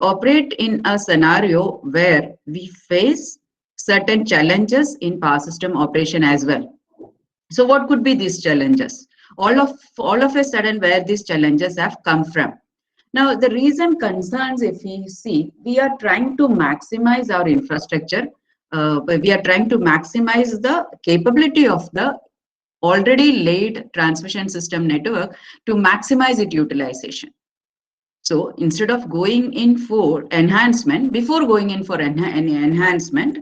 operate in a scenario where we face certain challenges in power system operation as well. So what could be these challenges? All of a sudden, where these challenges have come from? Now, the reason concerns, if we see, we are trying to maximize our infrastructure. We are trying to maximize the capability of the already laid transmission system network to maximize its utilization. So instead of going in for enhancement, before going in for any enhancement,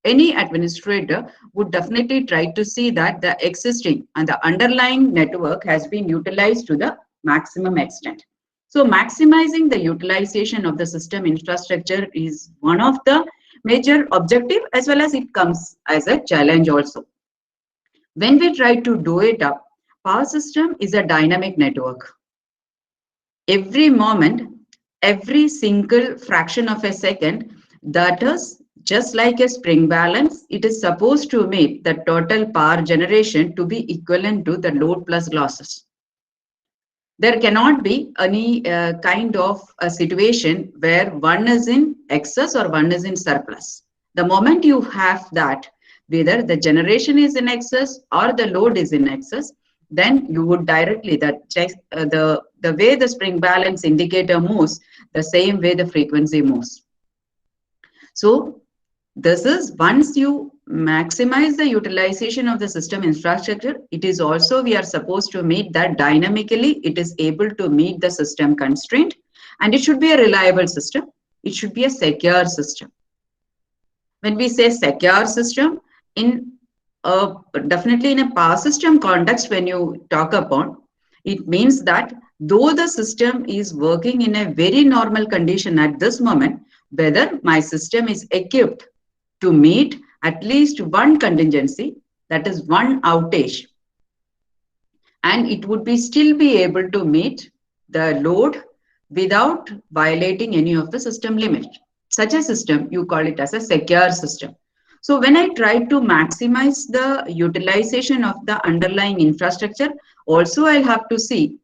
any administrator would definitely try to see that the existing and the underlying network has been utilized to the maximum extent. So maximizing the utilization of the system infrastructure is one of the major objective, as well as it comes as a challenge also. When we try to do it up, power system is a dynamic network. Every moment, every single fraction of a second, that is just like a spring balance, it is supposed to meet the total power generation to be equivalent to the load plus losses. There cannot be any kind of a situation where one is in excess or one is in surplus. The moment you have that, whether the generation is in excess or the load is in excess, then you would directly the way the spring balance indicator moves, the same way the frequency moves. So this is, once you maximize the utilization of the system infrastructure, it is also we are supposed to meet that dynamically. It is able to meet the system constraint, and it should be a reliable system. It should be a secure system. When we say secure system, in definitely in a power system context, when you talk upon, it means that though the system is working in a very normal condition at this moment, whether my system is equipped to meet at least one contingency, that is one outage, and it would be still be able to meet the load without violating any of the system limit. Such a system, you call it as a secure system. So when I try to maximize the utilization of the underlying infrastructure, also I'll have to see,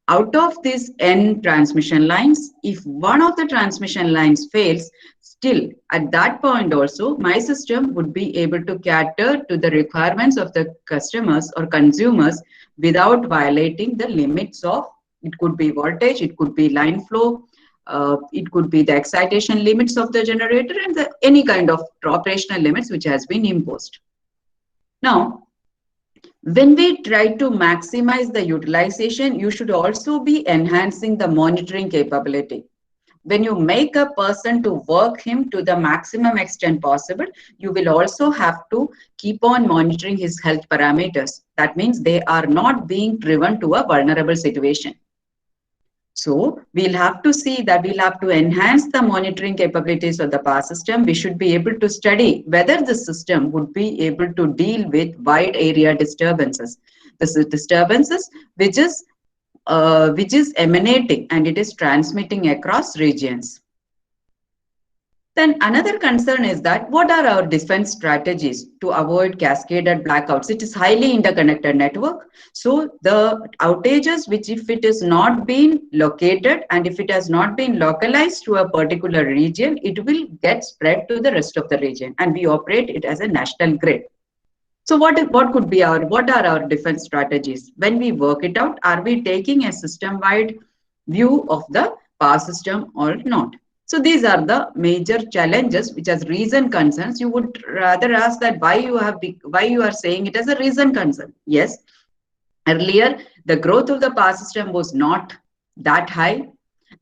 out of these n transmission lines, if one of the transmission lines fails, still at that point also my system would be able to cater to the requirements of the customers or consumers without violating the limits of, it could be voltage, it could be line flow, it could be the excitation limits of the generator, and any kind of operational limits which has been imposed. Now, when we try to maximize the utilization, you should also be enhancing the monitoring capability. When you make a person to work him to the maximum extent possible, you will also have to keep on monitoring his health parameters. That means they are not being driven to a vulnerable situation. So we'll have to see that we'll have to enhance the monitoring capabilities of the power system. We should be able to study whether the system would be able to deal with wide area disturbances. This is disturbances which is emanating and it is transmitting across regions. Then another concern is that what are our defense strategies to avoid cascaded blackouts? It is highly interconnected network. So the outages, which if it is not been located and if it has not been localized to a particular region, it will get spread to the rest of the region, and we operate it as a national grid. So what are our defense strategies? When we work it out, are we taking a system-wide view of the power system or not? So these are the major challenges which as reason concerns. You would rather ask that why you are saying it as a reason concern. Yes, earlier the growth of the power system was not that high.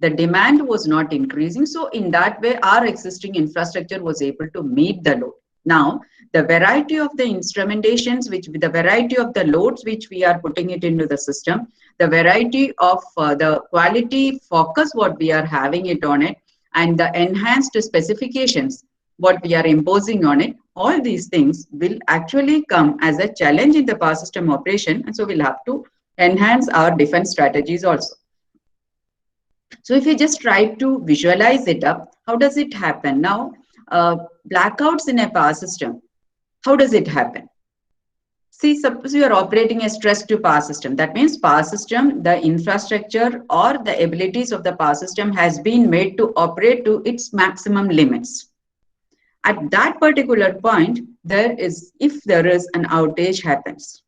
The demand was not increasing. So in that way, our existing infrastructure was able to meet the load. Now, the variety of the instrumentations, the variety of the loads which we are putting it into the system, the variety of the quality focus what we are having it on it, and the enhanced specifications what we are imposing on it, all these things will actually come as a challenge in the power system operation, and so we'll have to enhance our defense strategies also. So if you just try to visualize it up, how does it happen? Now, blackouts in a power system, how does it happen? See, suppose you are operating a stress-to power system. That means power system, the infrastructure or the abilities of the power system has been made to operate to its maximum limits. At that particular point, if there is an outage happens,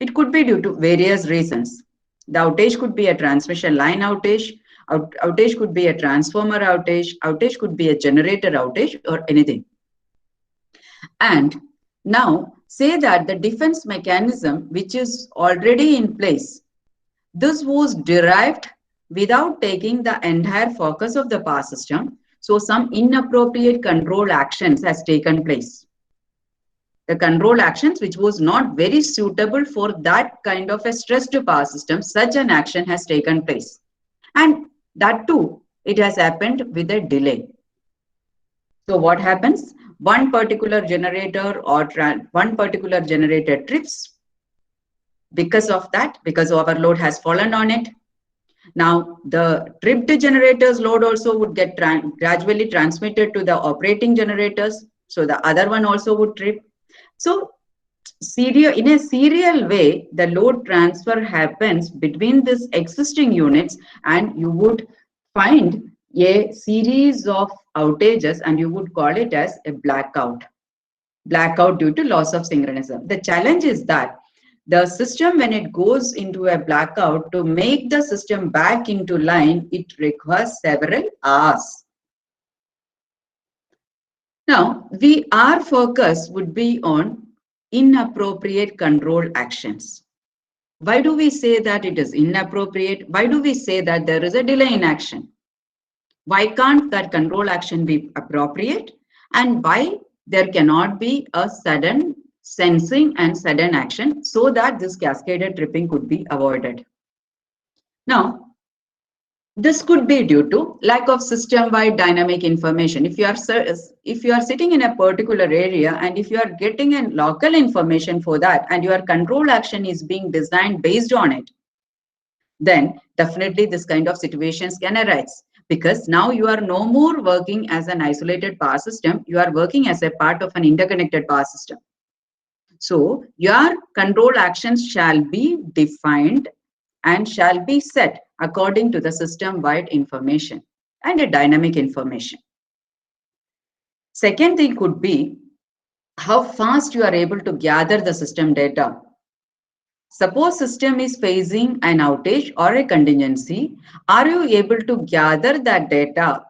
it could be due to various reasons. The outage could be a transmission line outage, outage could be a transformer outage could be a generator outage or anything. And now say that the defense mechanism which is already in place, this was derived without taking the entire focus of the power system. So some inappropriate control actions has taken place. The control actions which was not very suitable for that kind of a stress to power system, such an action has taken place. And that too, it has happened with a delay. So what happens? One particular generator or one particular generator trips. Because of that, because overload has fallen on it. Now, the tripped generators load also would get gradually transmitted to the operating generators. So the other one also would trip. So in a serial way, the load transfer happens between these existing units, and you would find a series of outages, and you would call it as a blackout due to loss of synchronism. The challenge is that the system, when it goes into a blackout, to make the system back into line, it requires several hours. Now, our focus would be on inappropriate control actions. Why do we say that it is inappropriate? Why do we say that there is a delay in action? Why can't that control action be appropriate? And why there cannot be a sudden sensing and sudden action so that this cascaded tripping could be avoided? Now, this could be due to lack of system-wide dynamic information. If you are sitting in a particular area and if you are getting a local information for that and your control action is being designed based on it, then definitely this kind of situations can arise, because now you are no more working as an isolated power system, you are working as a part of an interconnected power system. So your control actions shall be defined and shall be set according to the system-wide information and a dynamic information. Second thing could be how fast you are able to gather the system data. Suppose system is facing an outage or a contingency, are you able to gather that data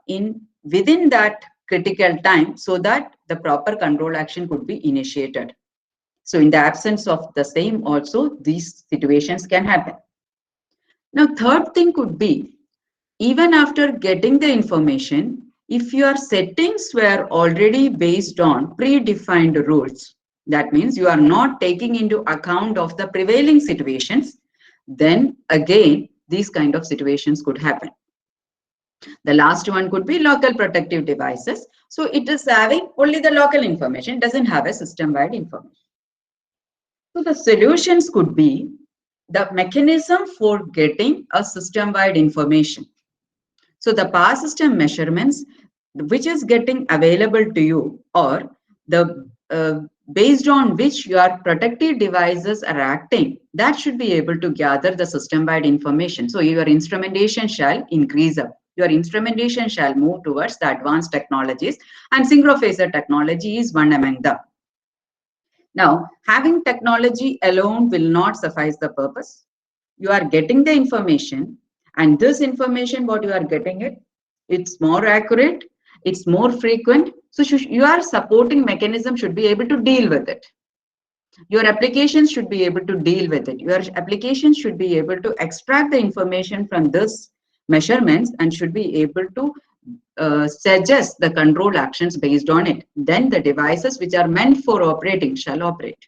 within that critical time so that the proper control action could be initiated? So in the absence of the same also, these situations can happen. Now, third thing could be, even after getting the information, if your settings were already based on predefined rules, that means you are not taking into account of the prevailing situations, then again, these kind of situations could happen. The last one could be local protective devices. So it is having only the local information, doesn't have a system-wide information. So the solutions could be the mechanism for getting a system-wide information. So the power system measurements which is getting available to you, or the based on which your protective devices are acting, that should be able to gather the system-wide information. So your instrumentation shall increase up. Your instrumentation shall move towards the advanced technologies, and synchrophaser technology is one among them. Now, having technology alone will not suffice the purpose. You are getting the information, and this information, what you are getting it's more accurate, it's more frequent. So your supporting mechanism should be able to deal with it. Your applications should be able to deal with it. Your applications should be able to extract the information from this measurements and should be able to suggest the control actions based on it. Then the devices which are meant for operating shall operate.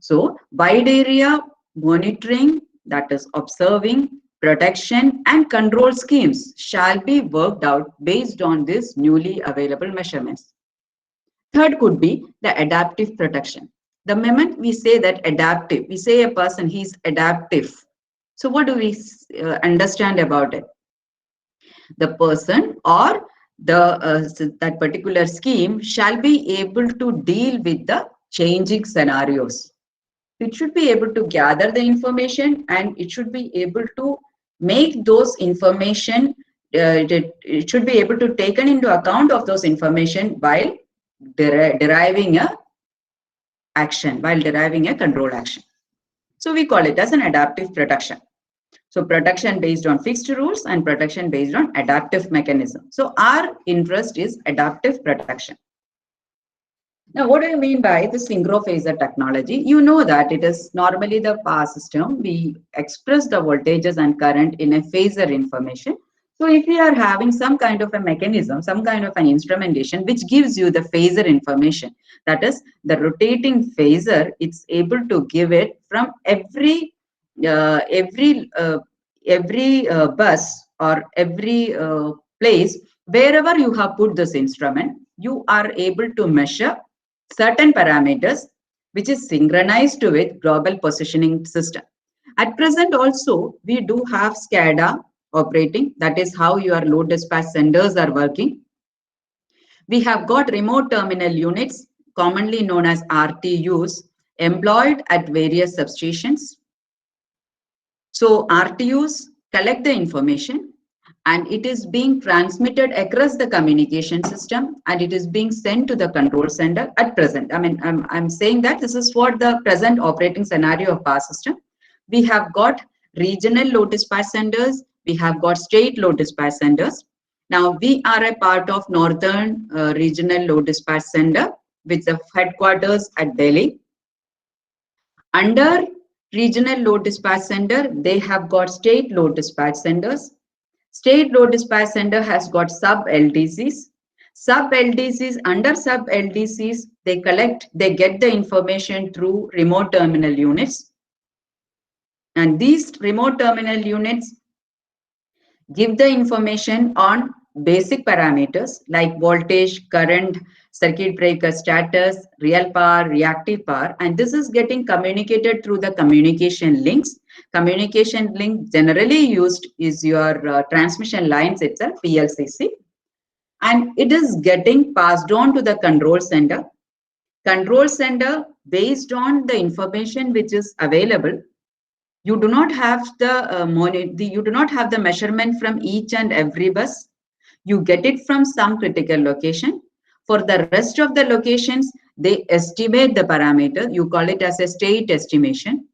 So wide area monitoring, that is observing, protection and control schemes shall be worked out based on these newly available measurements. Third could be the adaptive protection. The moment we say that adaptive, we say a person, he's adaptive. So what do we understand about it? The person or that particular scheme shall be able to deal with the changing scenarios. It should be able to gather the information, and it should be able to make those information, it should be able to taken into account of those information while deriving a action, while deriving a control action. So we call it as an adaptive protection. So protection based on fixed rules and protection based on adaptive mechanism. So our interest is adaptive protection. Now, what do you mean by the synchrophasor technology? You know that it is normally the power system. We express the voltages and current in a phasor information. So if we are having some kind of a mechanism, some kind of an instrumentation which gives you the phasor information, that is the rotating phasor, it's able to give it from every bus or every place wherever you have put this instrument, you are able to measure certain parameters which is synchronized with global positioning system. At present also, we do have SCADA operating. That is how your load dispatch centers are working. We have got remote terminal units, commonly known as RTUs, employed at various substations. So RTUs collect the information, and it is being transmitted across the communication system, and it is being sent to the control center at present. I mean, I'm saying that this is what the present operating scenario of power system. We have got regional load dispatch centers, we have got state load dispatch centers. Now we are a part of Northern Regional Load Dispatch Center, with the headquarters at Delhi. Under Regional Load Dispatch Center, they have got state load dispatch centers. State Load Dispatch Center has got sub-LDCs. Sub-LDCs, under sub-LDCs, they get the information through remote terminal units. And these remote terminal units give the information on basic parameters like voltage, current, circuit breaker status, real power, reactive power, and this is getting communicated through the communication links. Communication link generally used is your transmission lines itself, PLCC, and it is getting passed on to the control center. Control center, based on the information which is available, you do not have the measurement from each and every bus. You get it from some critical location. For the rest of the locations, they estimate the parameter. You call it as a state estimation.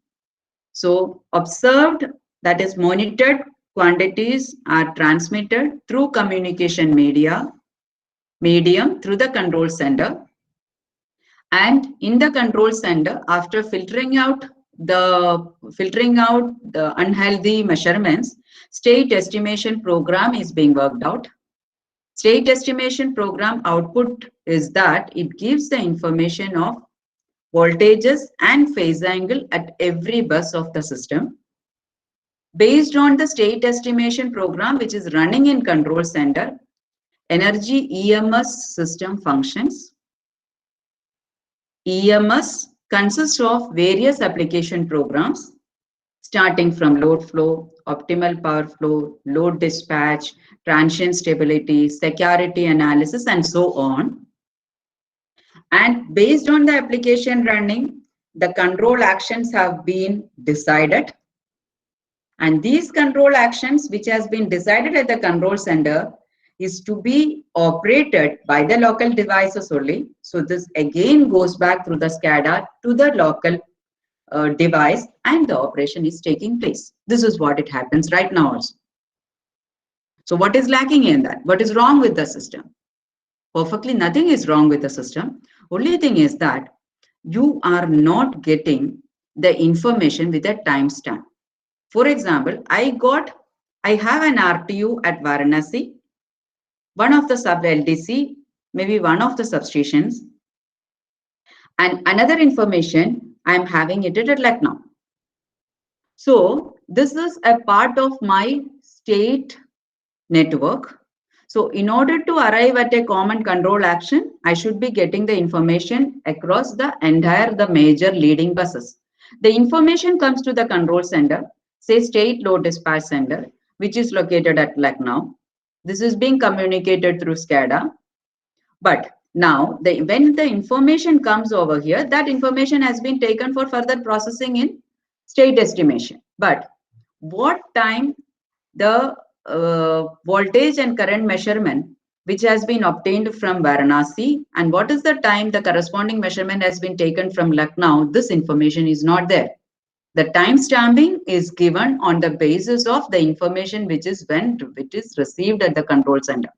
So observed, that is monitored quantities, are transmitted through communication medium through the control center. And in the control center, after filtering out the unhealthy measurements, state estimation program is being worked out. State estimation program output is that it gives the information of voltages and phase angle at every bus of the system. Based on the state estimation program which is running in control center, energy EMS system functions. EMS consists of various application programs starting from load flow, optimal power flow, load dispatch, transient stability, security analysis, and so on. And based on the application running, the control actions have been decided. And these control actions which has been decided at the control center is to be operated by the local devices only. So this again goes back through the SCADA to the local device, and the operation is taking place. This is what it happens right now also. So what is lacking in that? What is wrong with the system? Perfectly nothing is wrong with the system. Only thing is that you are not getting the information with a timestamp. For example, I have an RTU at Varanasi, one of the sub-LDC, maybe one of the substations, and another information I am having it at Lucknow. So this is a part of my state network. So in order to arrive at a common control action, I should be getting the information across the major leading buses. The information comes to the control center, say state load dispatch center, which is located at Lucknow. This is being communicated through SCADA. But Now, when the information comes over here, that information has been taken for further processing in state estimation. But what time the voltage and current measurement which has been obtained from Varanasi, and what is the time the corresponding measurement has been taken from Lucknow, this information is not there. The time stamping is given on the basis of the information which is received at the control center.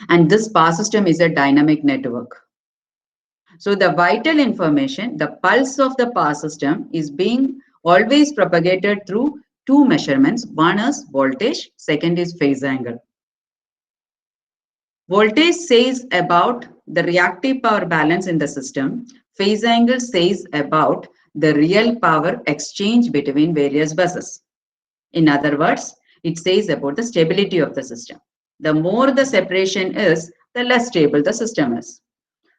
And this power system is a dynamic network. So the vital information, the pulse of the power system, is being always propagated through two measurements. One is voltage, second is phase angle. Voltage says about the reactive power balance in the system. Phase angle says about the real power exchange between various buses. In other words, it says about the stability of the system. The more the separation is, the less stable the system is.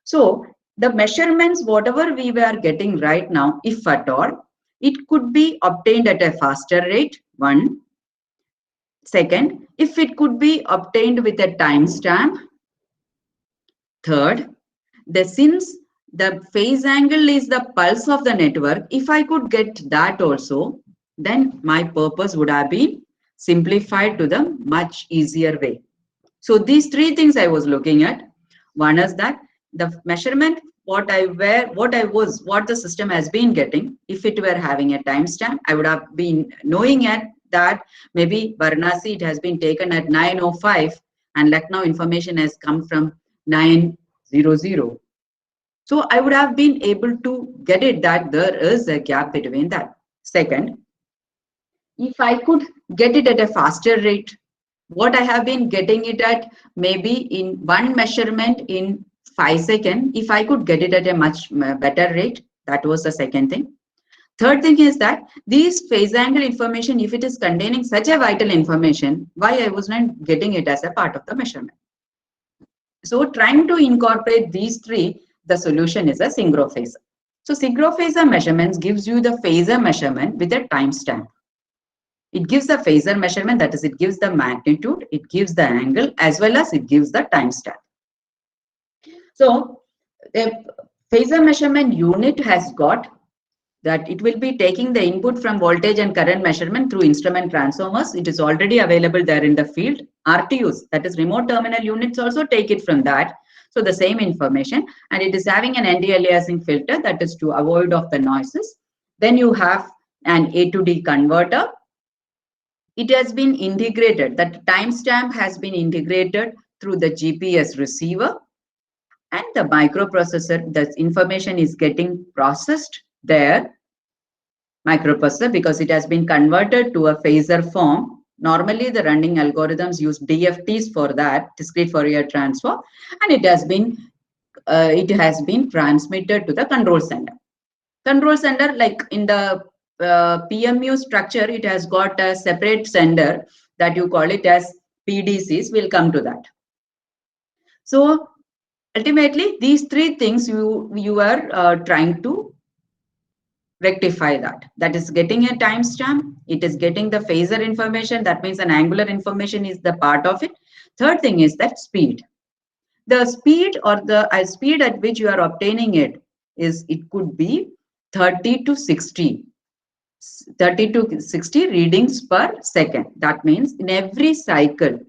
So the measurements, whatever we were getting right now, if at all, it could be obtained at a faster rate, one. Second, if it could be obtained with a timestamp. Third, since the phase angle is the pulse of the network, if I could get that also, then my purpose would have been simplified to the much easier way. So these three things I was looking at. One is that the measurement, what the system has been getting. If it were having a timestamp, I would have been knowing that maybe Varanasi, it has been taken at 9:05 and Lucknow information has come from 9:00. So I would have been able to get it that there is a gap between that. Second, if I could get it at a faster rate, what I have been getting it at maybe in one measurement in 5 seconds, if I could get it at a much better rate, that was the second thing. Third thing is that these phase angle information, if it is containing such a vital information, why I was not getting it as a part of the measurement. So trying to incorporate these three, the solution is a synchrophasor. So synchrophasor measurements gives you the phasor measurement with a timestamp. It gives the phasor measurement, that is, it gives the magnitude, it gives the angle, as well as it gives the timestamp. So the phasor measurement unit has got that it will be taking the input from voltage and current measurement through instrument transformers. It is already available there in the field. RTUs, that is remote terminal units, also take it from that. So the same information, and it is having an anti-aliasing filter, that is to avoid of the noises. Then you have an A to D converter. It has been integrated, that timestamp has been integrated through the GPS receiver, and the microprocessor, the information is getting processed there, microprocessor, because it has been converted to a phasor form. Normally the running algorithms use DFTs for that, discrete Fourier transform, and it has been transmitted to the control center. Control center, like in the PMU structure, it has got a separate sender that you call it as PDCs. We'll come to that. So ultimately, these three things you are trying to rectify that. That is getting a timestamp. It is getting the phasor information. That means an angular information is the part of it. Third thing is that speed. The speed or the speed at which you are obtaining it could be 30 to 60 readings per second. That means in every cycle,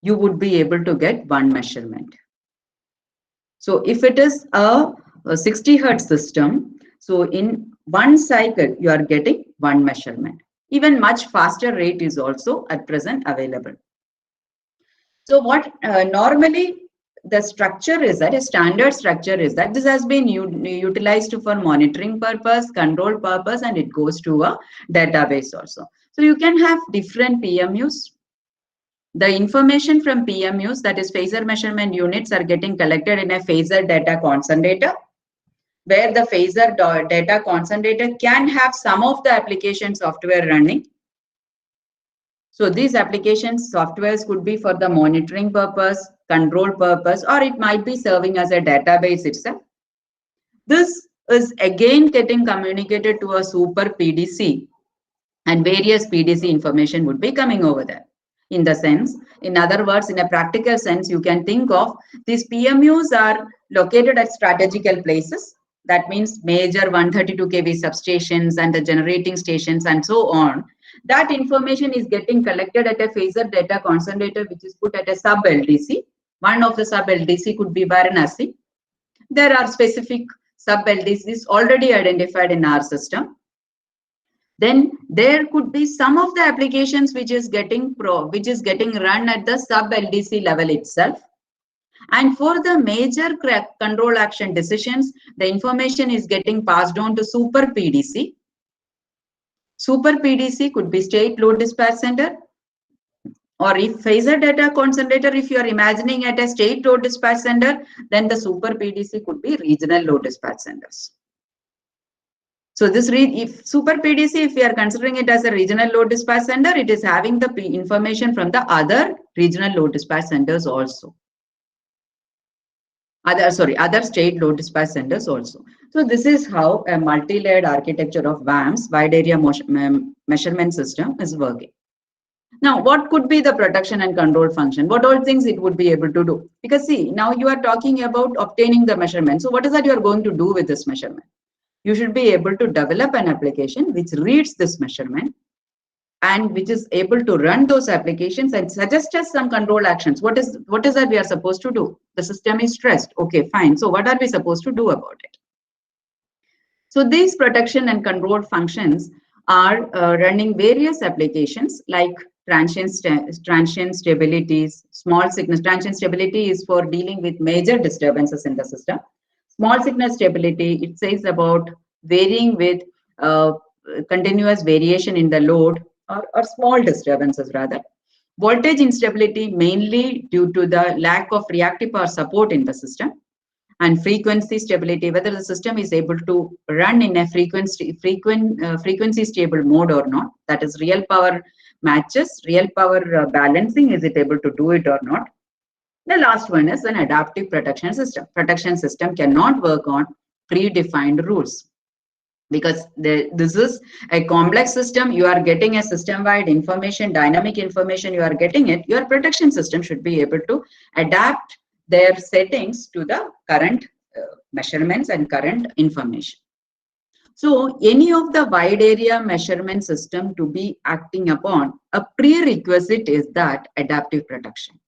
you would be able to get one measurement. So if it is a 60 hertz system, so in one cycle, you are getting one measurement. Even much faster rate is also at present available. So what normally the structure is that, a standard structure is that this has been utilized for monitoring purpose, control purpose, and it goes to a database also. So you can have different PMUs. The information from PMUs, that is phasor measurement units, are getting collected in a phasor data concentrator, where the phasor data concentrator can have some of the application software running. So these application softwares could be for the monitoring purpose, control purpose, or it might be serving as a database itself. This is again getting communicated to a super PDC, and various PDC information would be coming over there. in the sense. In other words, in a practical sense, you can think of these PMUs are located at strategical places. That means major 132 kV substations and the generating stations and so on. That information is getting collected at a phasor data concentrator, which is put at a sub LDC. One of the sub LDC could be Varanasi. There are specific sub LDCs already identified in our system. Then there could be some of the applications which is getting run at the sub LDC level itself. And for the major control action decisions, the information is getting passed on to super PDC. Super PDC could be state load dispatch center, or if phasor data concentrator, if you are imagining at a state load dispatch center, then the super PDC could be regional load dispatch centers. So this if super PDC, if we are considering it as a regional load dispatch center, it is having the information from the other regional load dispatch centers also. Other state load dispatch centers also. So this is how a multi-layered architecture of WAMS, wide area measurement system, is working. Now, what could be the protection and control function? What all things it would be able to do? Because see, now you are talking about obtaining the measurement. So what is that you are going to do with this measurement? You should be able to develop an application which reads this measurement and which is able to run those applications and suggest us some control actions. What is that we are supposed to do? The system is stressed. Okay, fine. So what are we supposed to do about it? So these protection and control functions are running various applications like transient stabilities, small signal. Transient stability is for dealing with major disturbances in the system. Small signal stability, it says about varying with continuous variation in the load or small disturbances rather. Voltage instability mainly due to the lack of reactive power support in the system. And frequency stability, whether the system is able to run in a frequency stable mode or not. That is real power matches, real power balancing, is it able to do it or not? The last one is an adaptive protection system. Protection system cannot work on predefined rules because this is a complex system. You are getting a system-wide information, dynamic information, you are getting it. Your protection system should be able to adapt their settings to the current measurements and current information. So any of the wide area measurement system to be acting upon, a prerequisite is that adaptive protection.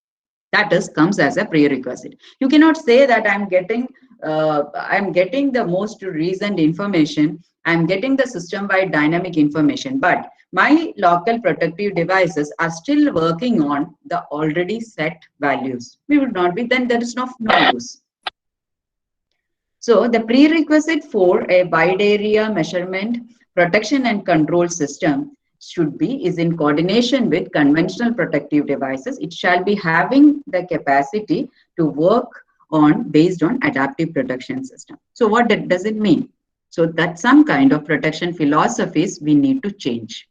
That comes as a prerequisite. You cannot say that I'm getting the most recent information, I'm getting the system-wide dynamic information, but my local protective devices are still working on the already set values. We would not be, then there is no use. So the prerequisite for a wide area measurement, protection and control system is in coordination with conventional protective devices. It shall be having the capacity to work based on adaptive protection system. So what does it mean? So that some kind of protection philosophies we need to change.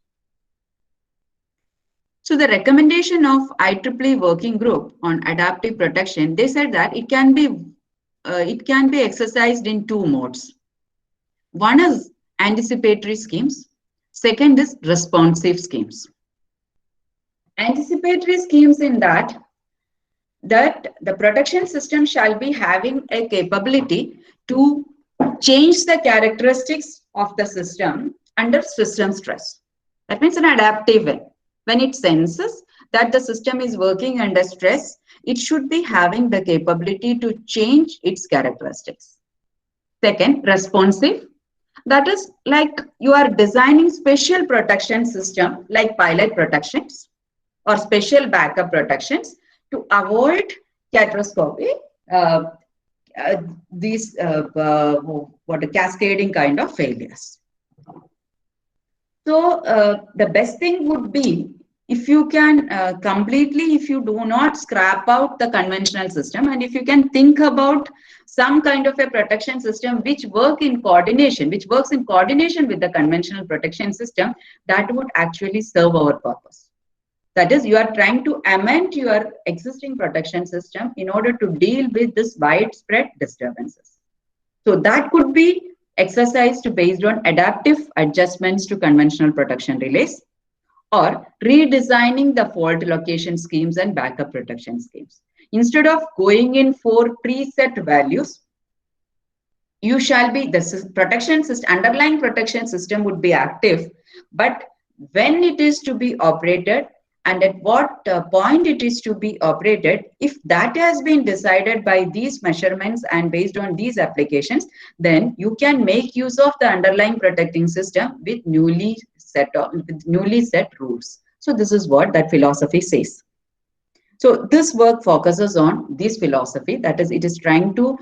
So the recommendation of IEEE working group on adaptive protection, they said that it can be exercised in two modes. One is anticipatory schemes. Second is responsive schemes. Anticipatory schemes in that the protection system shall be having a capability to change the characteristics of the system under system stress. That means an adaptive way. When it senses that the system is working under stress, it should be having the capability to change its characteristics. Second, responsive. That is like you are designing special protection system like pilot protections or special backup protections to avoid catastrophe, these cascading kind of failures. So the best thing would be if you can completely, if you do not scrap out the conventional system, and if you can think about some kind of a protection system which works in coordination with the conventional protection system, that would actually serve our purpose. That is, you are trying to amend your existing protection system in order to deal with this widespread disturbances. So that could be exercised based on adaptive adjustments to conventional protection relays, or redesigning the fault location schemes and backup protection schemes. Instead of going in for preset values, you shall be the protection system, underlying protection system would be active, but when it is to be operated and at what point it is to be operated, if that has been decided by these measurements and based on these applications, then you can make use of the underlying protecting system with newly set rules. So this is what that philosophy says. So this work focuses on this philosophy, that is, it is trying to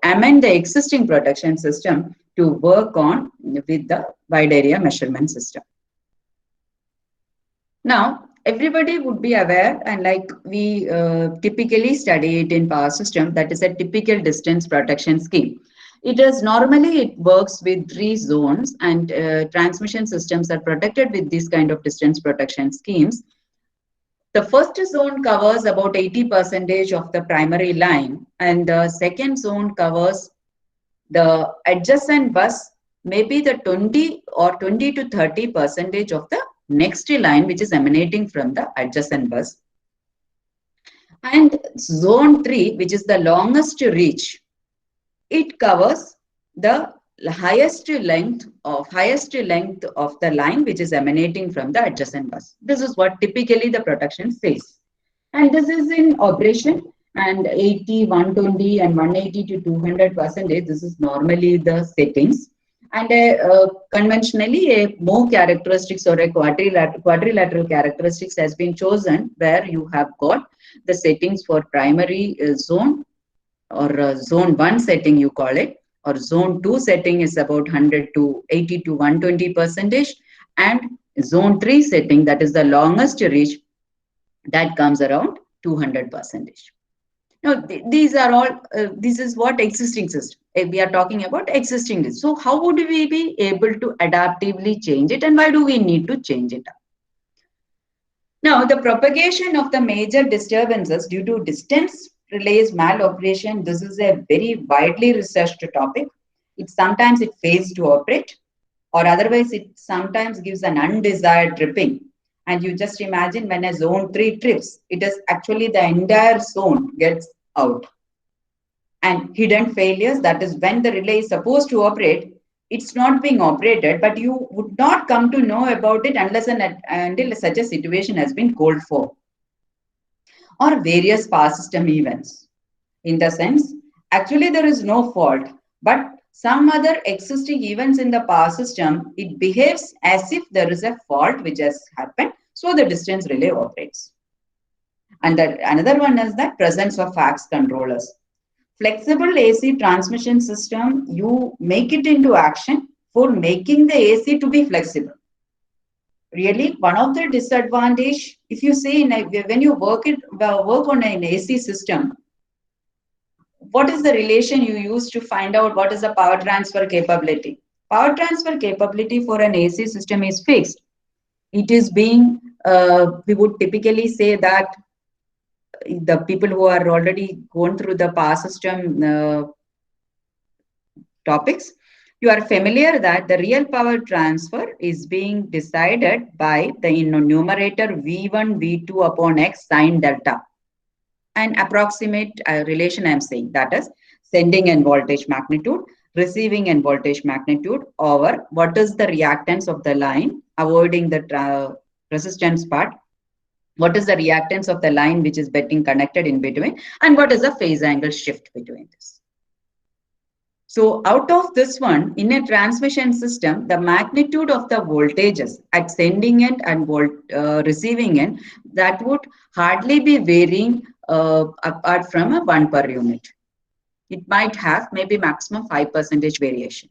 amend the existing protection system to work on with the wide area measurement system. Now, everybody would be aware, and like we typically study it in power system, that is a typical distance protection scheme. It is normally, it works with 3 zones, and transmission systems are protected with this kind of distance protection schemes. The first zone covers about 80% of the primary line, and the second zone covers the adjacent bus, maybe the 20 or 20 to 30% of the next line, which is emanating from the adjacent bus. And zone 3, which is the longest reach, it covers the highest length of the line which is emanating from the adjacent bus. This is what typically the protection says, and this is in operation. And 80, 120, and 180 to 200%. This is normally the settings. And conventionally, a Moe characteristics or a quadrilateral characteristics has been chosen, where you have got the settings for primary zone, or zone 1 setting you call it, or zone 2 setting is about 100 to 80 to 120%, and zone 3 setting, that is the longest reach, that comes around 200%. Now, these are all, this is what existing system. We are talking about existing system. So how would we be able to adaptively change it, and why do we need to change it up? Now, the propagation of the major disturbances due to distance relays maloperation, this is a very widely researched topic. Sometimes it fails to operate, or otherwise it sometimes gives an undesired tripping. And you just imagine when a zone 3 trips, it is actually the entire zone gets out. And hidden failures, that is when the relay is supposed to operate, it's not being operated, but you would not come to know about it unless and until such a situation has been called for. Or various power system events. In the sense, actually there is no fault, but some other existing events in the power system, it behaves as if there is a fault which has happened, so the distance relay operates. And another one is the presence of FACS controllers. Flexible AC transmission system, you make it into action for making the AC to be flexible. Really, one of the disadvantage, if you see, when you work on an AC system, what is the relation you use to find out what is the power transfer capability? Power transfer capability for an AC system is fixed. It is being, we would typically say that the people who are already gone through the power system topics, you are familiar that the real power transfer is being decided by the numerator V1, V2 upon X sine delta. An approximate relation I am saying, that is sending and voltage magnitude, receiving and voltage magnitude over what is the reactance of the line, avoiding the resistance part, what is the reactance of the line which is getting connected in between, and what is the phase angle shift between this. So out of this one, in a transmission system, the magnitude of the voltages at sending end and receiving end, that would hardly be varying apart from a 1 per unit. It might have maybe maximum 5% variation.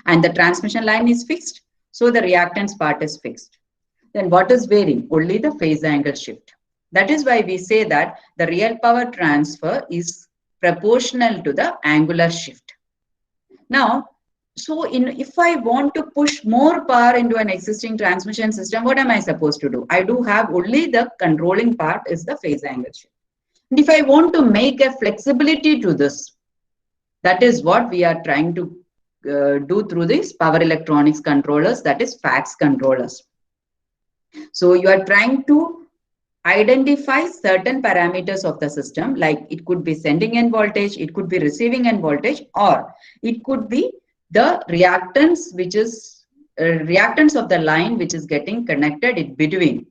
And the transmission line is fixed, so the reactance part is fixed. Then what is varying? Only the phase angle shift. That is why we say that the real power transfer is proportional to the angular shift. Now, so if I want to push more power into an existing transmission system, what am I supposed to do? I do have only the controlling part is the phase angle shift. And if I want to make a flexibility to this, that is what we are trying to do through these power electronics controllers, that is FACS controllers. So you are trying to identify certain parameters of the system, like it could be sending end voltage, it could be receiving end voltage, or it could be the reactance, which is reactance of the line which is getting connected in between.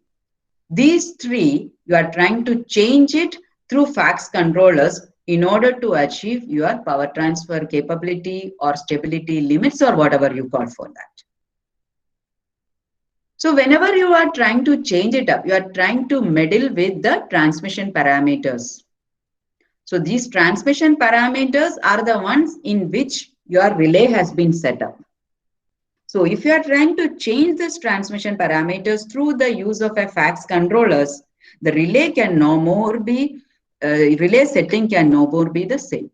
These three, you are trying to change it through FACS controllers in order to achieve your power transfer capability or stability limits or whatever you call for that. So whenever you are trying to change it up, you are trying to meddle with the transmission parameters. So these transmission parameters are the ones in which your relay has been set up. So if you are trying to change this transmission parameters through the use of a FACS controllers, the relay can no more be, relay setting can no more be the same.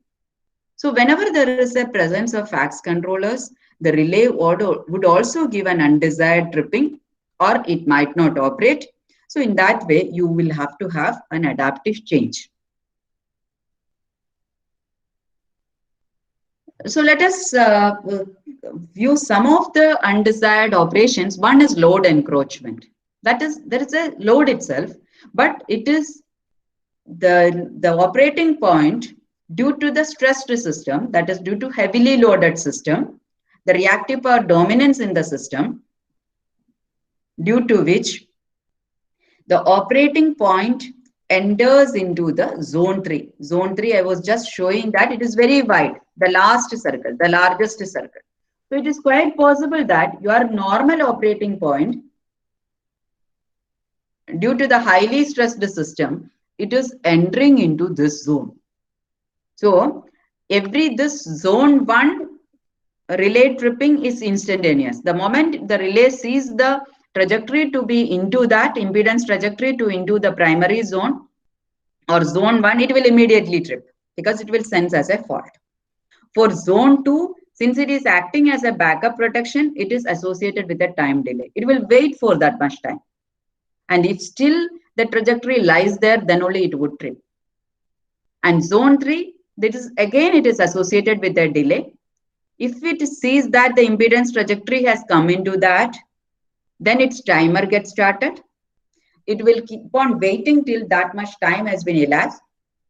So whenever there is a presence of FACS controllers, the relay would also give an undesired tripping, or it might not operate. So in that way, you will have to have an adaptive change. So let us view some of the undesired operations. One is load encroachment. That is, there is a load itself, but it is the operating point due to the stressed system, that is due to heavily loaded system, the reactive power dominance in the system, due to which the operating point enters into the zone 3. Zone 3, I was just showing that it is very wide, the last circle, the largest circle. So it is quite possible that your normal operating point, due to the highly stressed system, it is entering into this zone. So this zone 1 relay tripping is instantaneous. The moment the relay sees the trajectory to be into that impedance trajectory to into the primary zone or zone 1, it will immediately trip because it will sense as a fault. For zone 2, since it is acting as a backup protection, it is associated with a time delay. It will wait for that much time. And if still the trajectory lies there, then only it would trip. And zone 3, that is again, it is associated with a delay. If it sees that the impedance trajectory has come into that, then its timer gets started. It will keep on waiting till that much time has been elapsed.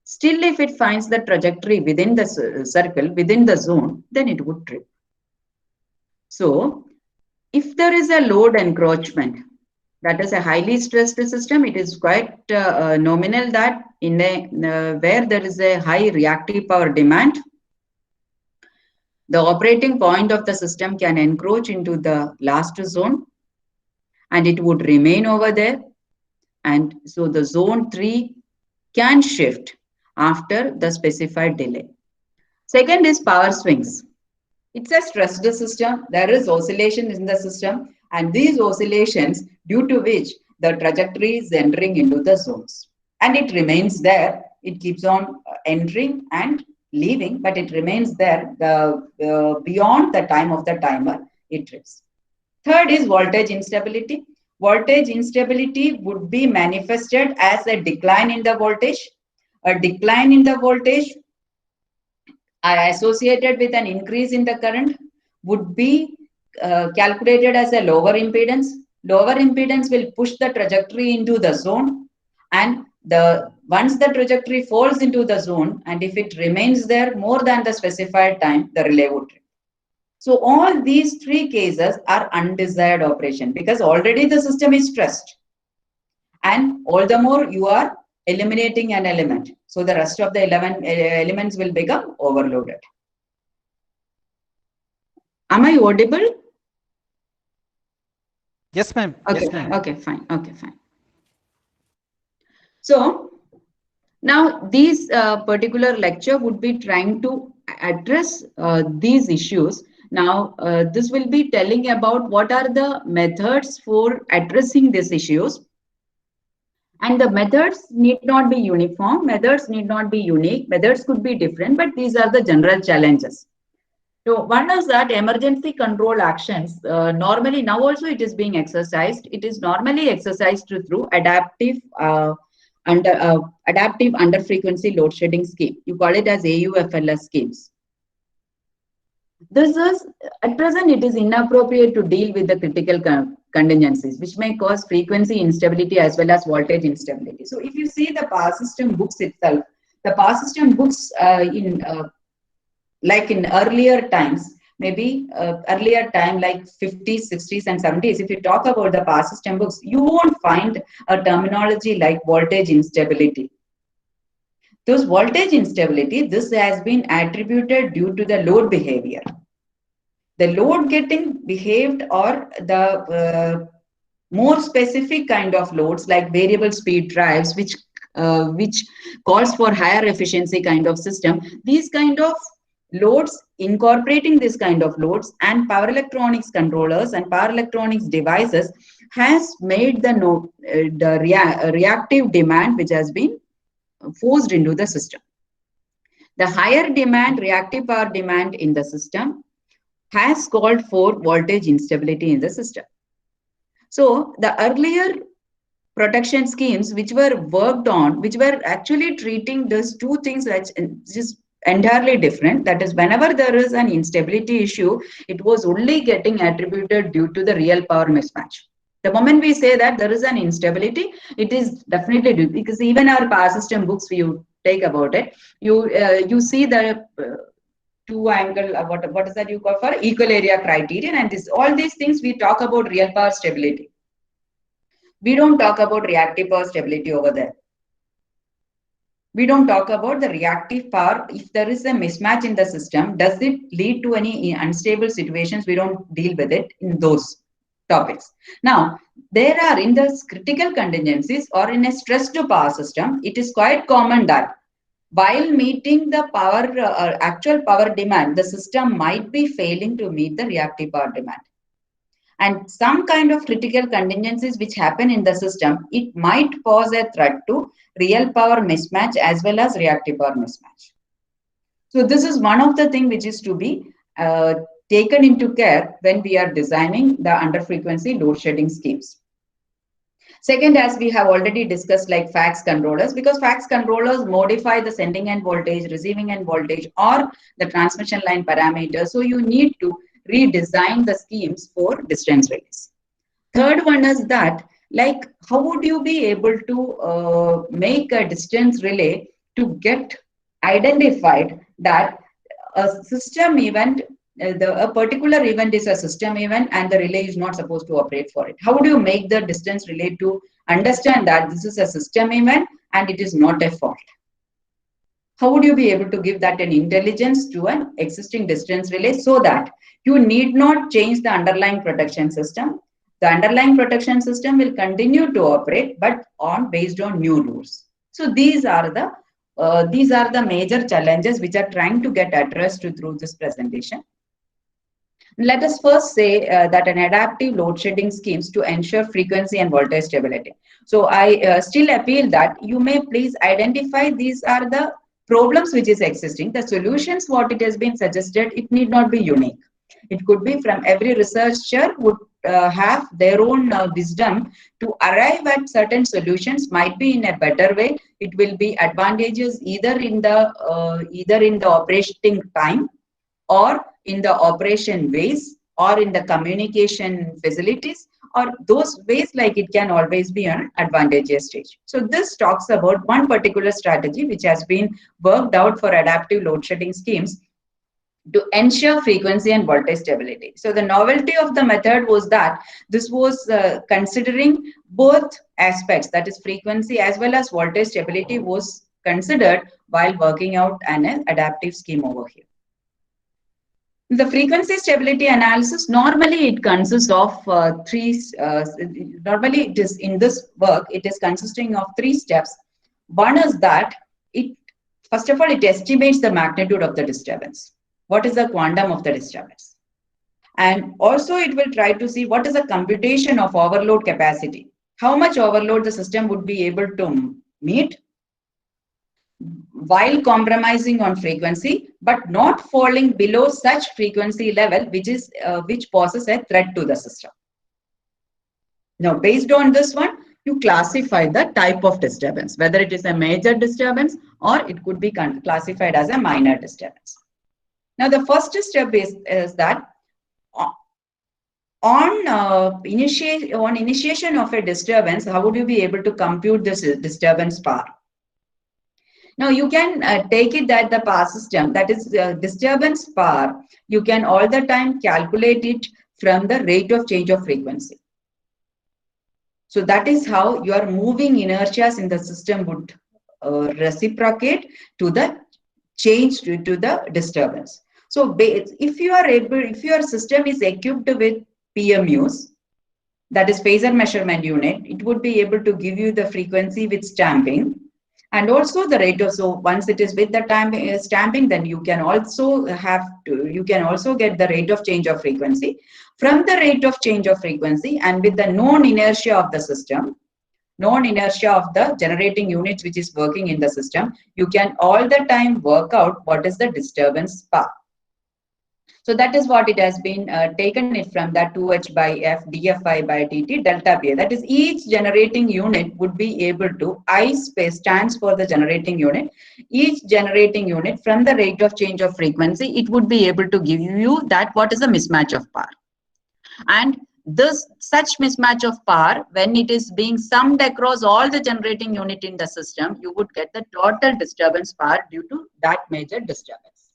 Still, if it finds the trajectory within the circle, within the zone, then it would trip. So, if there is a load encroachment, that is a highly stressed system, it is quite nominal that in a where there is a high reactive power demand, the operating point of the system can encroach into the last zone and it would remain over there. And so the zone 3 can shift after the specified delay. Second is power swings. It's a stressed system. There is oscillation in the system, and these oscillations due to which the trajectory is entering into the zones. And it remains there. It keeps on entering and leaving, but it remains there beyond the time of the timer, it trips. Third is voltage instability. Voltage instability would be manifested as a decline in the voltage. A decline in the voltage associated with an increase in the current would be calculated as a lower impedance. Lower impedance will push the trajectory into the zone, and once the trajectory falls into the zone, and if it remains there more than the specified time, the relay would trip. So all these three cases are undesired operation because already the system is stressed, and all the more you are eliminating an element. So the rest of the elements will become overloaded. Am I audible? Yes, ma'am. Okay, Yes, ma'am. okay, fine. Okay, fine. So now this particular lecture would be trying to address these issues. Now, this will be telling about what are the methods for addressing these issues. And the methods need not be uniform, methods need not be unique, methods could be different, but these are the general challenges. So one is that emergency control actions, normally now also it is being exercised. It is normally exercised through adaptive under frequency load shedding scheme. You call it as AUFLS schemes. This is, at present, it is inappropriate to deal with the critical contingencies which may cause frequency instability as well as voltage instability. So if you see the power system books itself, the power system books like in earlier times, maybe earlier time like 50s, 60s and 70s, if you talk about the power system books, you won't find a terminology like voltage instability. Those voltage instability, this has been attributed due to the load behavior. The load getting behaved, or the more specific kind of loads like variable speed drives, which calls for higher efficiency kind of system. These kind of loads, incorporating this kind of loads and power electronics controllers and power electronics devices has made the reactive demand which has been forced into the system. The higher demand, reactive power demand in the system has called for voltage instability in the system. So the earlier protection schemes which were worked on, which were actually treating these two things which is entirely different. That is, whenever there is an instability issue, it was only getting attributed due to the real power mismatch. The moment we say that there is an instability, it is definitely due, because even our power system books, you take about it, you see the two angle, what is that you call for equal area criterion, and this all these things we talk about real power stability. We don't talk about reactive power stability over there. We don't talk about the reactive power. If there is a mismatch in the system, does it lead to any unstable situations? We don't deal with it in those topics. Now, there are in the critical contingencies or in a stressed power system, it is quite common that while meeting the power actual power demand, the system might be failing to meet the reactive power demand. And some kind of critical contingencies which happen in the system, it might pose a threat to real power mismatch as well as reactive power mismatch. So this is one of the things which is to be taken into care when we are designing the under frequency load shedding schemes. Second, as we have already discussed, like FACS controllers, because FACS controllers modify the sending end voltage, receiving end voltage, or the transmission line parameters. So you need to redesign the schemes for distance relays. Third one is that, like, how would you be able to make a distance relay to get identified that a system event, a particular event is a system event and the relay is not supposed to operate for it? How would you make the distance relay to understand that this is a system event and it is not a fault? How would you be able to give that an intelligence to an existing distance relay so that you need not change the underlying protection system? The underlying protection system will continue to operate, but based on new rules. So these are the major challenges which are trying to get addressed through this presentation. Let us first say that an adaptive load shedding schemes to ensure frequency and voltage stability. So I still appeal that you may please identify these are the problems which is existing. The solutions what it has been suggested, it need not be unique. It could be from every researcher would have their own wisdom to arrive at certain solutions. Might be in a better way. It will be advantageous either in the operating time, or in the operation ways, or in the communication facilities, or those ways, like it can always be an advantageous stage. So this talks about one particular strategy which has been worked out for adaptive load shedding schemes to ensure frequency and voltage stability. So the novelty of the method was that this was considering both aspects, that is frequency as well as voltage stability was considered while working out an adaptive scheme over here. The frequency stability analysis, normally it consists of normally it is in this work, it is consisting of 3 steps. One is that first of all, it estimates the magnitude of the disturbance. What is the quantum of the disturbance? And also it will try to see what is the computation of overload capacity. How much overload the system would be able to meet while compromising on frequency, but not falling below such frequency level which poses a threat to the system. Now, based on this one, you classify the type of disturbance, whether it is a major disturbance or it could be classified as a minor disturbance. Now, the first step is that on initiation of a disturbance, how would you be able to compute this disturbance power? Now you can take it that the power system, that is disturbance power, you can all the time calculate it from the rate of change of frequency. So that is how your moving inertias in the system would reciprocate to the change due to the disturbance. So if your system is equipped with PMUs, that is phasor measurement unit, it would be able to give you the frequency with stamping and also the rate of, so once it is with the stamping, then you can also get the rate of change of frequency. From the rate of change of frequency and with the known inertia of the system, known inertia of the generating units which is working in the system, you can all the time work out what is the disturbance power. So that is what it has been taken it from that 2h by f dfi by dt delta pa. That is, each generating unit would be able to, I space stands for the generating unit. Each generating unit from the rate of change of frequency, it would be able to give you that what is the mismatch of power. And this such mismatch of power, when it is being summed across all the generating unit in the system, you would get the total disturbance power due to that major disturbance.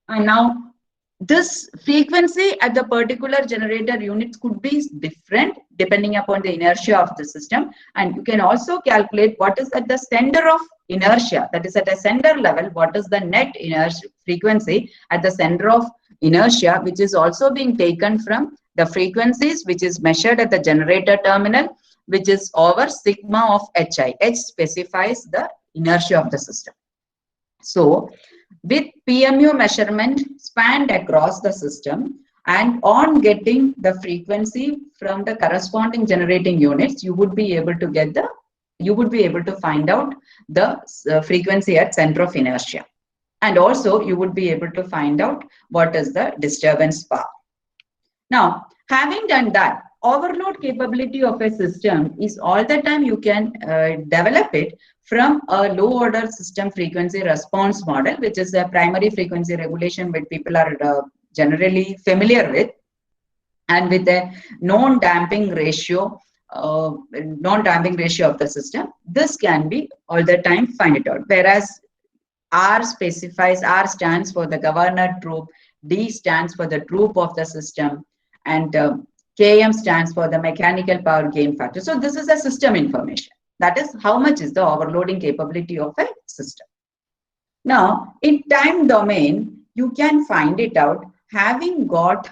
And now this frequency at the particular generator units could be different depending upon the inertia of the system. And you can also calculate what is at the center of inertia, that is at a center level, what is the net inertia frequency at the center of inertia, which is also being taken from the frequencies which is measured at the generator terminal, which is over sigma of hi. H specifies the inertia of the system. So with PMU measurement spanned across the system and on getting the frequency from the corresponding generating units, you would be able to find out the frequency at center of inertia. And also you would be able to find out what is the disturbance power. Now, having done that, overload capability of a system is all the time you can develop it from a low order system frequency response model, which is a primary frequency regulation which people are generally familiar with, and with a known damping ratio of the system. This can be all the time find it out. Whereas R stands for the governor troop, D stands for the troop of the system, and Km stands for the mechanical power gain factor. So this is a system information. That is how much is the overloading capability of a system. Now, in time domain, you can find it out having got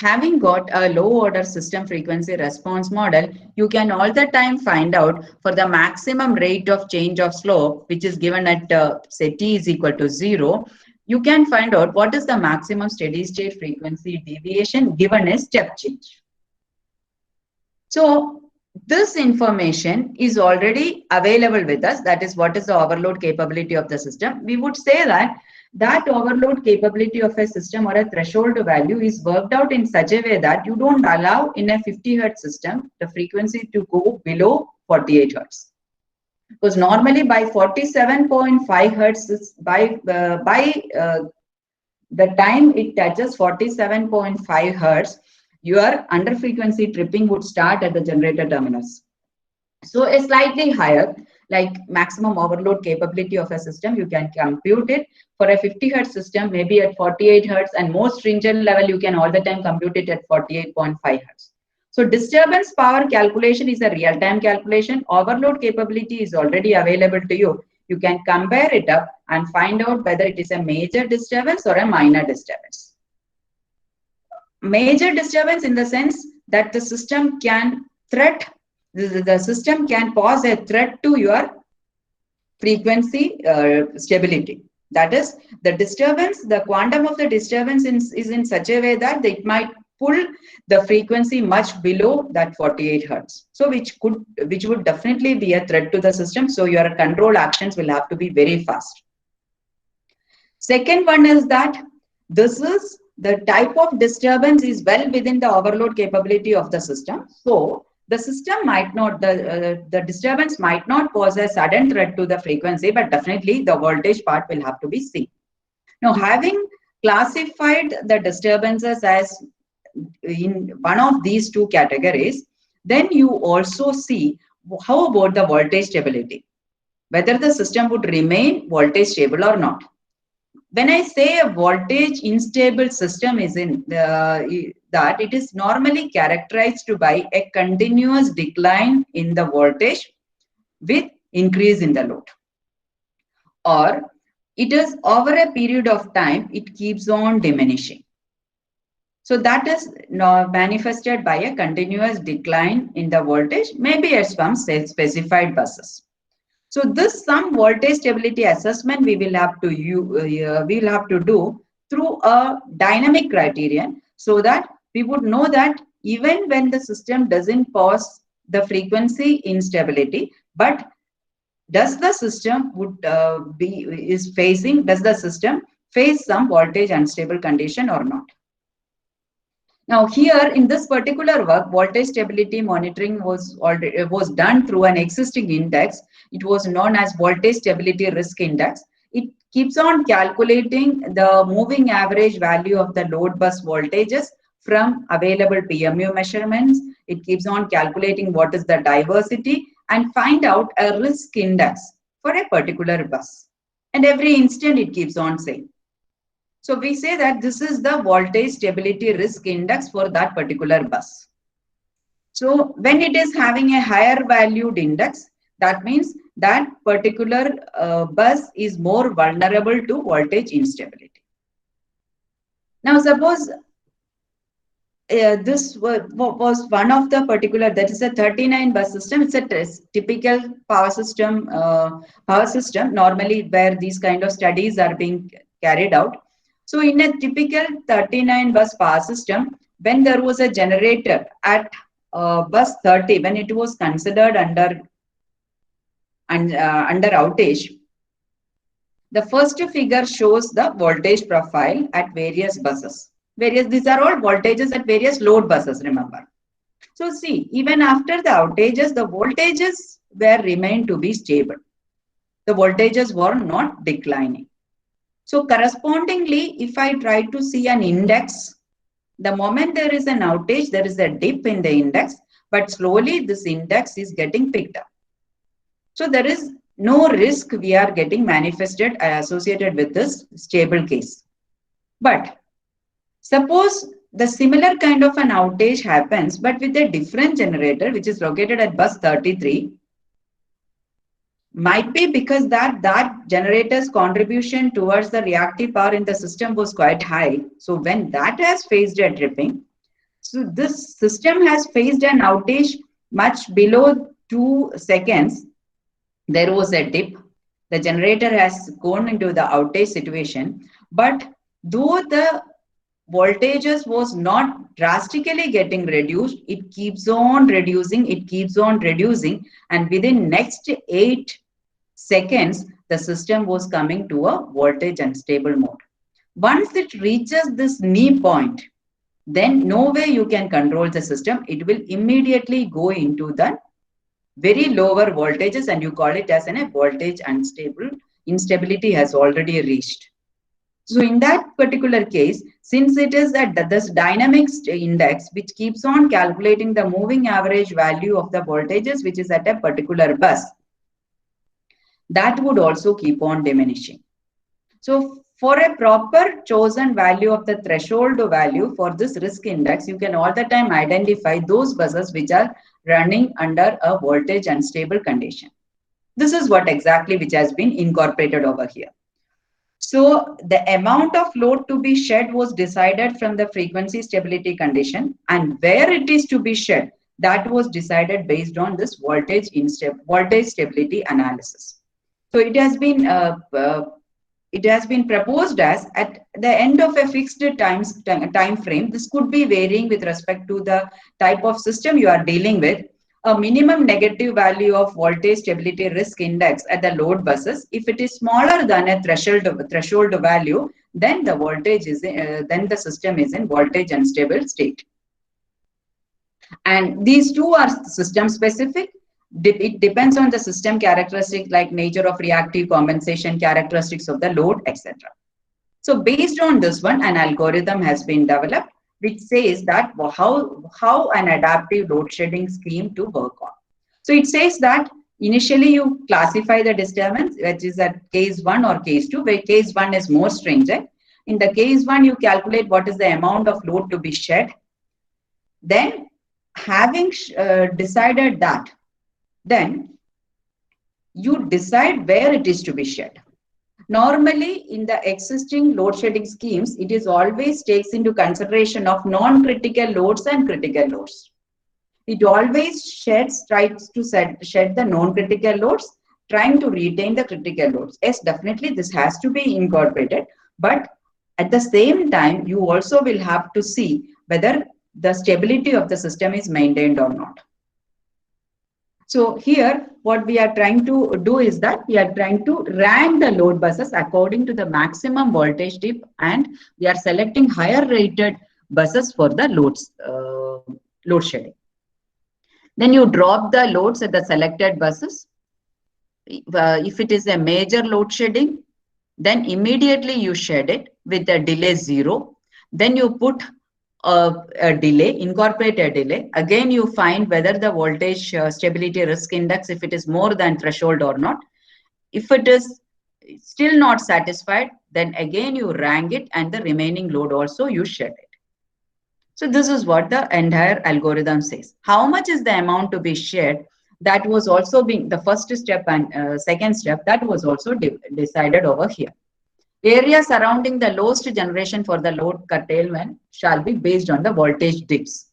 a low order system frequency response model. You can all the time find out for the maximum rate of change of slope, which is given at say t is equal to 0. You can find out what is the maximum steady state frequency deviation given a step change. So this information is already available with us. That is what is the overload capability of the system. We would say that overload capability of a system or a threshold value is worked out in such a way that you don't allow in a 50 hertz system the frequency to go below 48 hertz. Because normally by 47.5 hertz, by the time it touches 47.5 hertz, your under frequency tripping would start at the generator terminals. So a slightly higher, like maximum overload capability of a system, you can compute it for a 50 hertz system, maybe at 48 hertz, and most stringent level, you can all the time compute it at 48.5 hertz. So disturbance power calculation is a real-time calculation. Overload capability is already available to you. You can compare it up and find out whether it is a major disturbance or a minor disturbance. Major disturbance in the sense that the system can pose a threat to your frequency stability. That is, the disturbance, the quantum of the disturbance is in such a way that it might pull the frequency much below that 48 hertz. So which would definitely be a threat to the system. So your control actions will have to be very fast. Second one is that this is the type of disturbance is well within the overload capability of the system. So the system might not, the disturbance might not pose a sudden threat to the frequency, but definitely the voltage part will have to be seen. Now, having classified the disturbances as in one of these two categories, then you also see how about the voltage stability, whether the system would remain voltage stable or not. When I say a voltage unstable system is in that it is normally characterized by a continuous decline in the voltage with increase in the load, or it is over a period of time it keeps on diminishing. So that is manifested by a continuous decline in the voltage, maybe at some specified buses. So this some voltage stability assessment we will have to do through a dynamic criterion, so that we would know that even when the system doesn't pose the frequency instability, but does the system does the system face some voltage unstable condition or not? Now here in this particular work, voltage stability monitoring was done through an existing index. It was known as voltage stability risk index. It keeps on calculating the moving average value of the load bus voltages from available PMU measurements. It keeps on calculating what is the diversity and find out a risk index for a particular bus. And every instant it keeps on saying. So we say that this is the voltage stability risk index for that particular bus. So when it is having a higher valued index, that means that particular bus is more vulnerable to voltage instability. Now suppose this was one of the particular, that is a 39 bus system. It's a typical power system normally where these kind of studies are being carried out. So in a typical 39 bus power system, when there was a generator at bus 30, when it was considered under outage, the first figure shows the voltage profile at various buses. These are all voltages at various load buses, remember. So see, even after the outages, the voltages were remained to be stable. The voltages were not declining. So correspondingly, if I try to see an index, the moment there is an outage, there is a dip in the index, but slowly this index is getting picked up. So there is no risk we are getting manifested associated with this stable case. But suppose the similar kind of an outage happens, but with a different generator, which is located at bus 33, might be because that generator's contribution towards the reactive power in the system was quite high. So when that has faced a tripping, so this system has faced an outage much below 2 seconds. There was a dip. The generator has gone into the outage situation, but though the voltages was not drastically getting reduced, it keeps on reducing, and within next 8 seconds, the system was coming to a voltage unstable mode. Once it reaches this knee point, then no way you can control the system. It will immediately go into the very lower voltages, and you call it as a voltage unstable. Instability has already reached. So in that particular case, since it is at this dynamic index, which keeps on calculating the moving average value of the voltages, which is at a particular bus, that would also keep on diminishing. So for a proper chosen value of the threshold value for this risk index, you can all the time identify those buses which are running under a voltage unstable condition. This is what exactly which has been incorporated over here. So the amount of load to be shed was decided from the frequency stability condition, and where it is to be shed, that was decided based on this voltage stability analysis. So it has been proposed as at the end of a fixed time frame. This could be varying with respect to the type of system you are dealing with. A minimum negative value of voltage stability risk index at the load buses, if it is smaller than a threshold value, then the voltage is then the system is in voltage unstable state. And these two are system specific. It depends on the system characteristic like nature of reactive compensation, characteristics of the load, etc. So based on this one, an algorithm has been developed which says that how an adaptive load shedding scheme to work on. So it says that initially you classify the disturbance, which is at case 1 or case 2, where case 1 is more stringent. In the case 1, you calculate what is the amount of load to be shed. Then having decided that, then you decide where it is to be shed. Normally, in the existing load shedding schemes, it is always takes into consideration of non-critical loads and critical loads. It always tries to shed the non-critical loads, trying to retain the critical loads. Yes, definitely this has to be incorporated, but at the same time, you also will have to see whether the stability of the system is maintained or not. So here, what we are trying to do is that we are trying to rank the load buses according to the maximum voltage dip, and we are selecting higher rated buses for the load shedding. Then you drop the loads at the selected buses. If it is a major load shedding, then immediately you shed it with a delay 0. Then you put a delay, incorporate a delay. Again, you find whether the voltage stability risk index, if it is more than threshold or not. If it is still not satisfied, then again you rank it, and the remaining load also you shed it. So this is what the entire algorithm says. How much is the amount to be shared? That was also being the first step and second step, that was also decided over here. Area surrounding the lowest generation for the load curtailment shall be based on the voltage dips.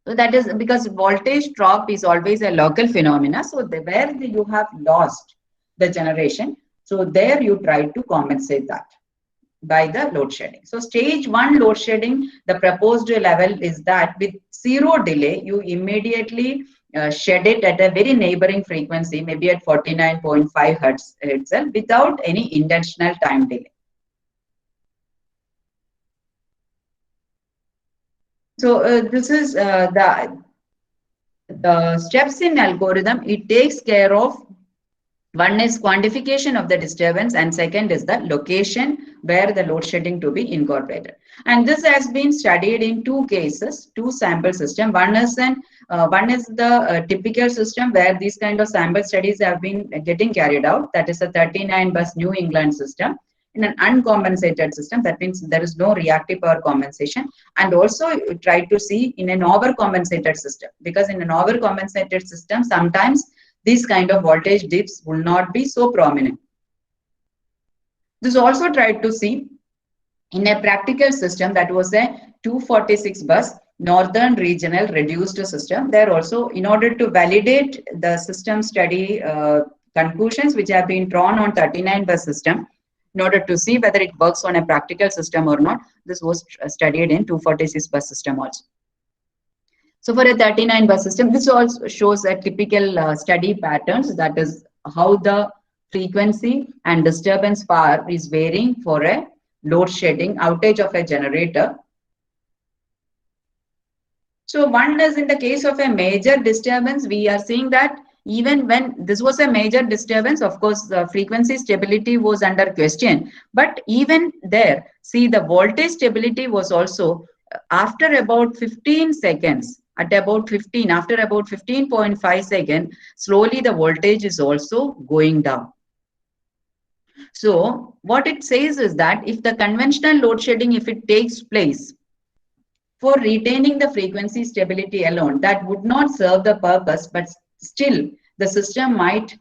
So that is because voltage drop is always a local phenomena. So where you have lost the generation, so there you try to compensate that by the load shedding. So stage 1 load shedding, the proposed level is that with 0 delay, you immediately shed it at a very neighboring frequency, maybe at 49.5 hertz itself, without any intentional time delay. So this is the steps in algorithm. It takes care of, one is quantification of the disturbance, and second is the location where the load shedding to be incorporated. And this has been studied in 2 cases, 2 sample system. One is the typical system where these kind of sample studies have been getting carried out. That is a 39 bus New England system. In an uncompensated system, that means there is no reactive power compensation. And also try to see in an overcompensated system, because in an overcompensated system, sometimes these kind of voltage dips will not be so prominent. This also tried to see in a practical system, that was a 246 bus Northern Regional Reduced System. There also, in order to validate the system study conclusions which have been drawn on 39 bus system, in order to see whether it works on a practical system or not, this was studied in 246 bus system also. So for a 39 bus system, this also shows a typical study patterns, that is how the frequency and disturbance power is varying for a load shedding outage of a generator. So one is in the case of a major disturbance, we are seeing that even when this was a major disturbance, of course, the frequency stability was under question. But even there, see, the voltage stability was also after about 15 seconds, at about 15, after about 15.5 seconds, slowly the voltage is also going down. So what it says is that if the conventional load shedding, if it takes place for retaining the frequency stability alone, that would not serve the purpose, but still the system might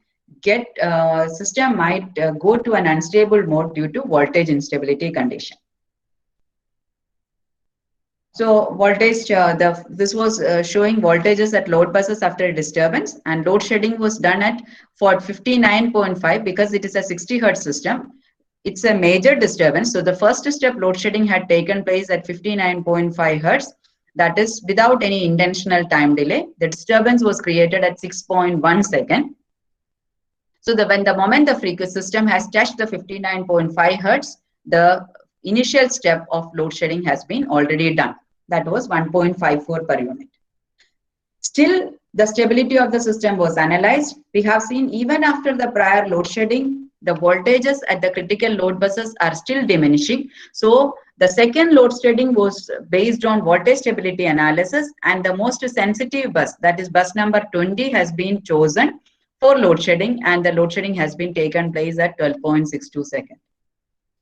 go to an unstable mode due to voltage instability condition. So voltage, this was showing voltages at load buses after a disturbance, and load shedding was done at for 59.5 because it is a 60 hertz system. It's a major disturbance. So the first step load shedding had taken place at 59.5 hertz. That is without any intentional time delay. The disturbance was created at 6.1 seconds. So when the moment the frequency system has touched the 59.5 hertz, the initial step of load shedding has been already done. That was 1.54 per unit. Still, the stability of the system was analyzed. We have seen even after the prior load shedding, the voltages at the critical load buses are still diminishing. So the second load shedding was based on voltage stability analysis, and the most sensitive bus, that is bus number 20, has been chosen for load shedding, and the load shedding has been taken place at 12.62 seconds.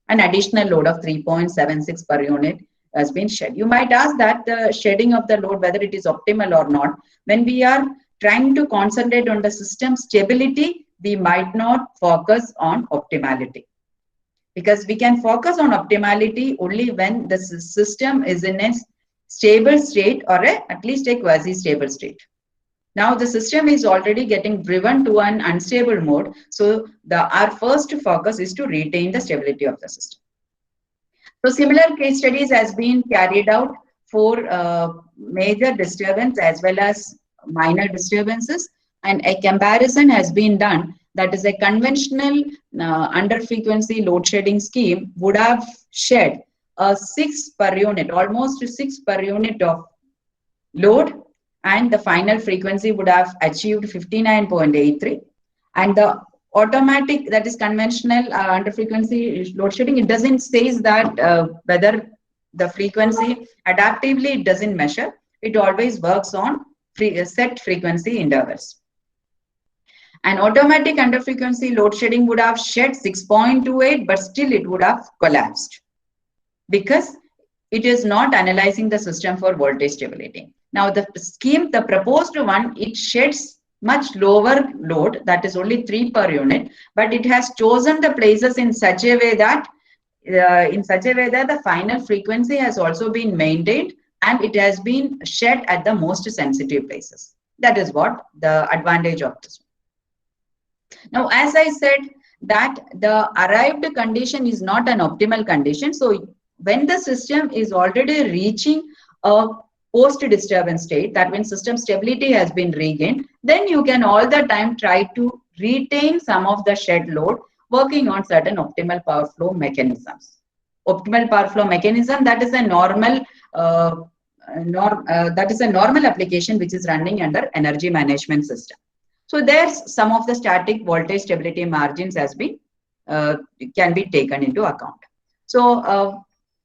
An additional load of 3.76 per unit has been shed. You might ask that the shedding of the load, whether it is optimal or not. When we are trying to concentrate on the system stability, we might not focus on optimality, because we can focus on optimality only when the system is in a stable state or at least a quasi-stable state. Now the system is already getting driven to an unstable mode, so our first focus is to retain the stability of the system. So similar case studies has been carried out for major disturbance as well as minor disturbances, and a comparison has been done. That is, a conventional under frequency load shedding scheme would have shed a 6 per unit, almost 6 per unit of load, and the final frequency would have achieved 59.83. And the automatic, that is conventional under frequency load shedding, it doesn't say that whether the frequency adaptively, it doesn't measure. It always works on set frequency intervals. An automatic under frequency load shedding would have shed 6.28, but still it would have collapsed because it is not analyzing the system for voltage stability. Now the scheme, the proposed one, it sheds much lower load, that is only 3 per unit, but it has chosen the places in such a way that the final frequency has also been maintained, and it has been shed at the most sensitive places. That is what the advantage of this one. Now, as I said, that the arrived condition is not an optimal condition. So when the system is already reaching a post-disturbance state, that when system stability has been regained, then you can all the time try to retain some of the shed load, working on certain optimal power flow mechanisms. Optimal power flow mechanism, that is a normal application which is running under energy management system. So there's some of the static voltage stability margins has been can be taken into account. So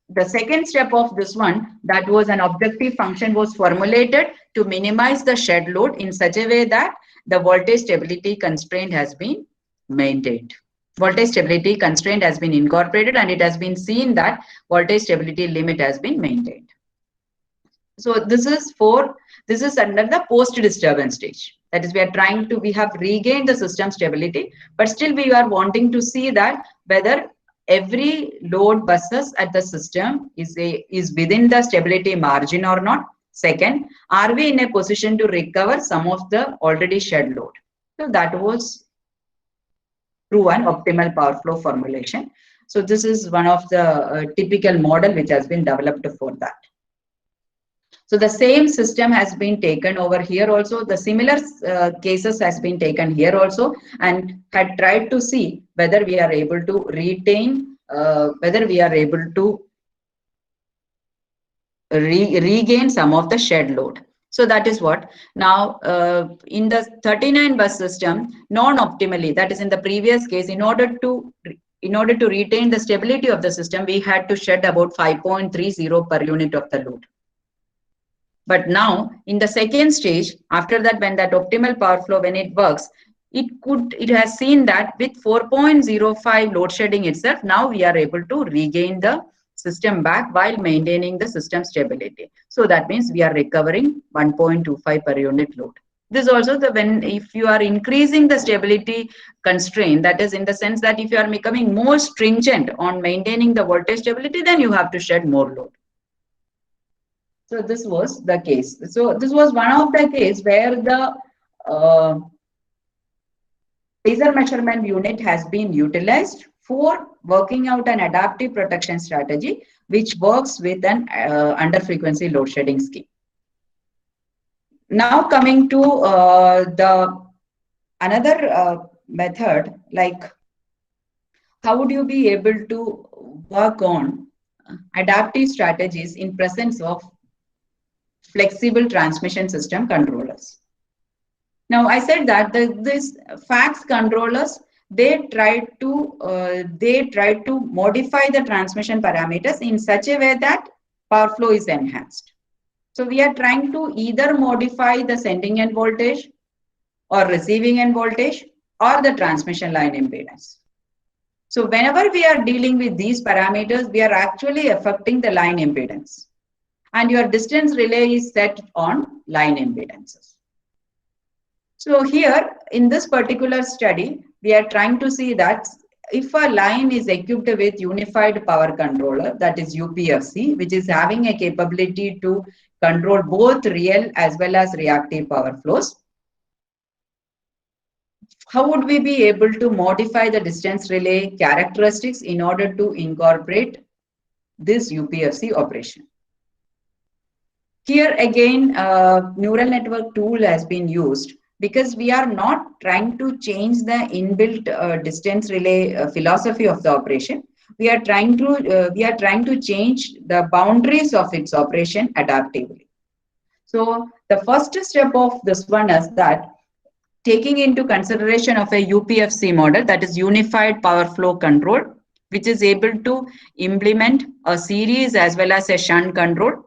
the second step of this one, that was an objective function was formulated to minimize the shed load in such a way that the voltage stability constraint has been maintained. Voltage stability constraint has been incorporated, and it has been seen that voltage stability limit has been maintained. So this is under the post-disturbance stage. That is, we have regained the system stability, but still we are wanting to see that whether every load buses at the system is within the stability margin or not. Second, are we in a position to recover some of the already shed load? So that was through an optimal power flow formulation. So this is one of the typical model which has been developed for that. So the same system has been taken over here also. The similar cases has been taken here also, and had tried to see whether we are able to retain, regain some of the shed load. So that is what. Now, in the 39 bus system, non-optimally, that is in the previous case, in order to retain the stability of the system, we had to shed about 5.30 per unit of the load. But now in the second stage, after that, when that optimal power flow, when it works, it has seen that with 4.05 load shedding itself, now we are able to regain the system back while maintaining the system stability. So that means we are recovering 1.25 per unit load. This is also if you are increasing the stability constraint, that is in the sense that if you are becoming more stringent on maintaining the voltage stability, then you have to shed more load. So this was the case. So this was one of the case where the laser measurement unit has been utilized for working out an adaptive protection strategy, which works with an under frequency load shedding scheme. Now coming to another method, like how would you be able to work on adaptive strategies in presence of flexible transmission system controllers. Now, I said that these FACS controllers, they tried to modify the transmission parameters in such a way that power flow is enhanced. So we are trying to either modify the sending end voltage or receiving end voltage or the transmission line impedance. So whenever we are dealing with these parameters, we are actually affecting the line impedance. And your distance relay is set on line impedances. So here in this particular study, we are trying to see that if a line is equipped with unified power controller, that is UPFC, which is having a capability to control both real as well as reactive power flows, how would we be able to modify the distance relay characteristics in order to incorporate this UPFC operation? Here again, neural network tool has been used because we are not trying to change the inbuilt distance relay philosophy of the operation. We are trying to change the boundaries of its operation adaptively. So the first step of this one is that taking into consideration of a UPFC model, that is unified power flow control, which is able to implement a series as well as a shunt control.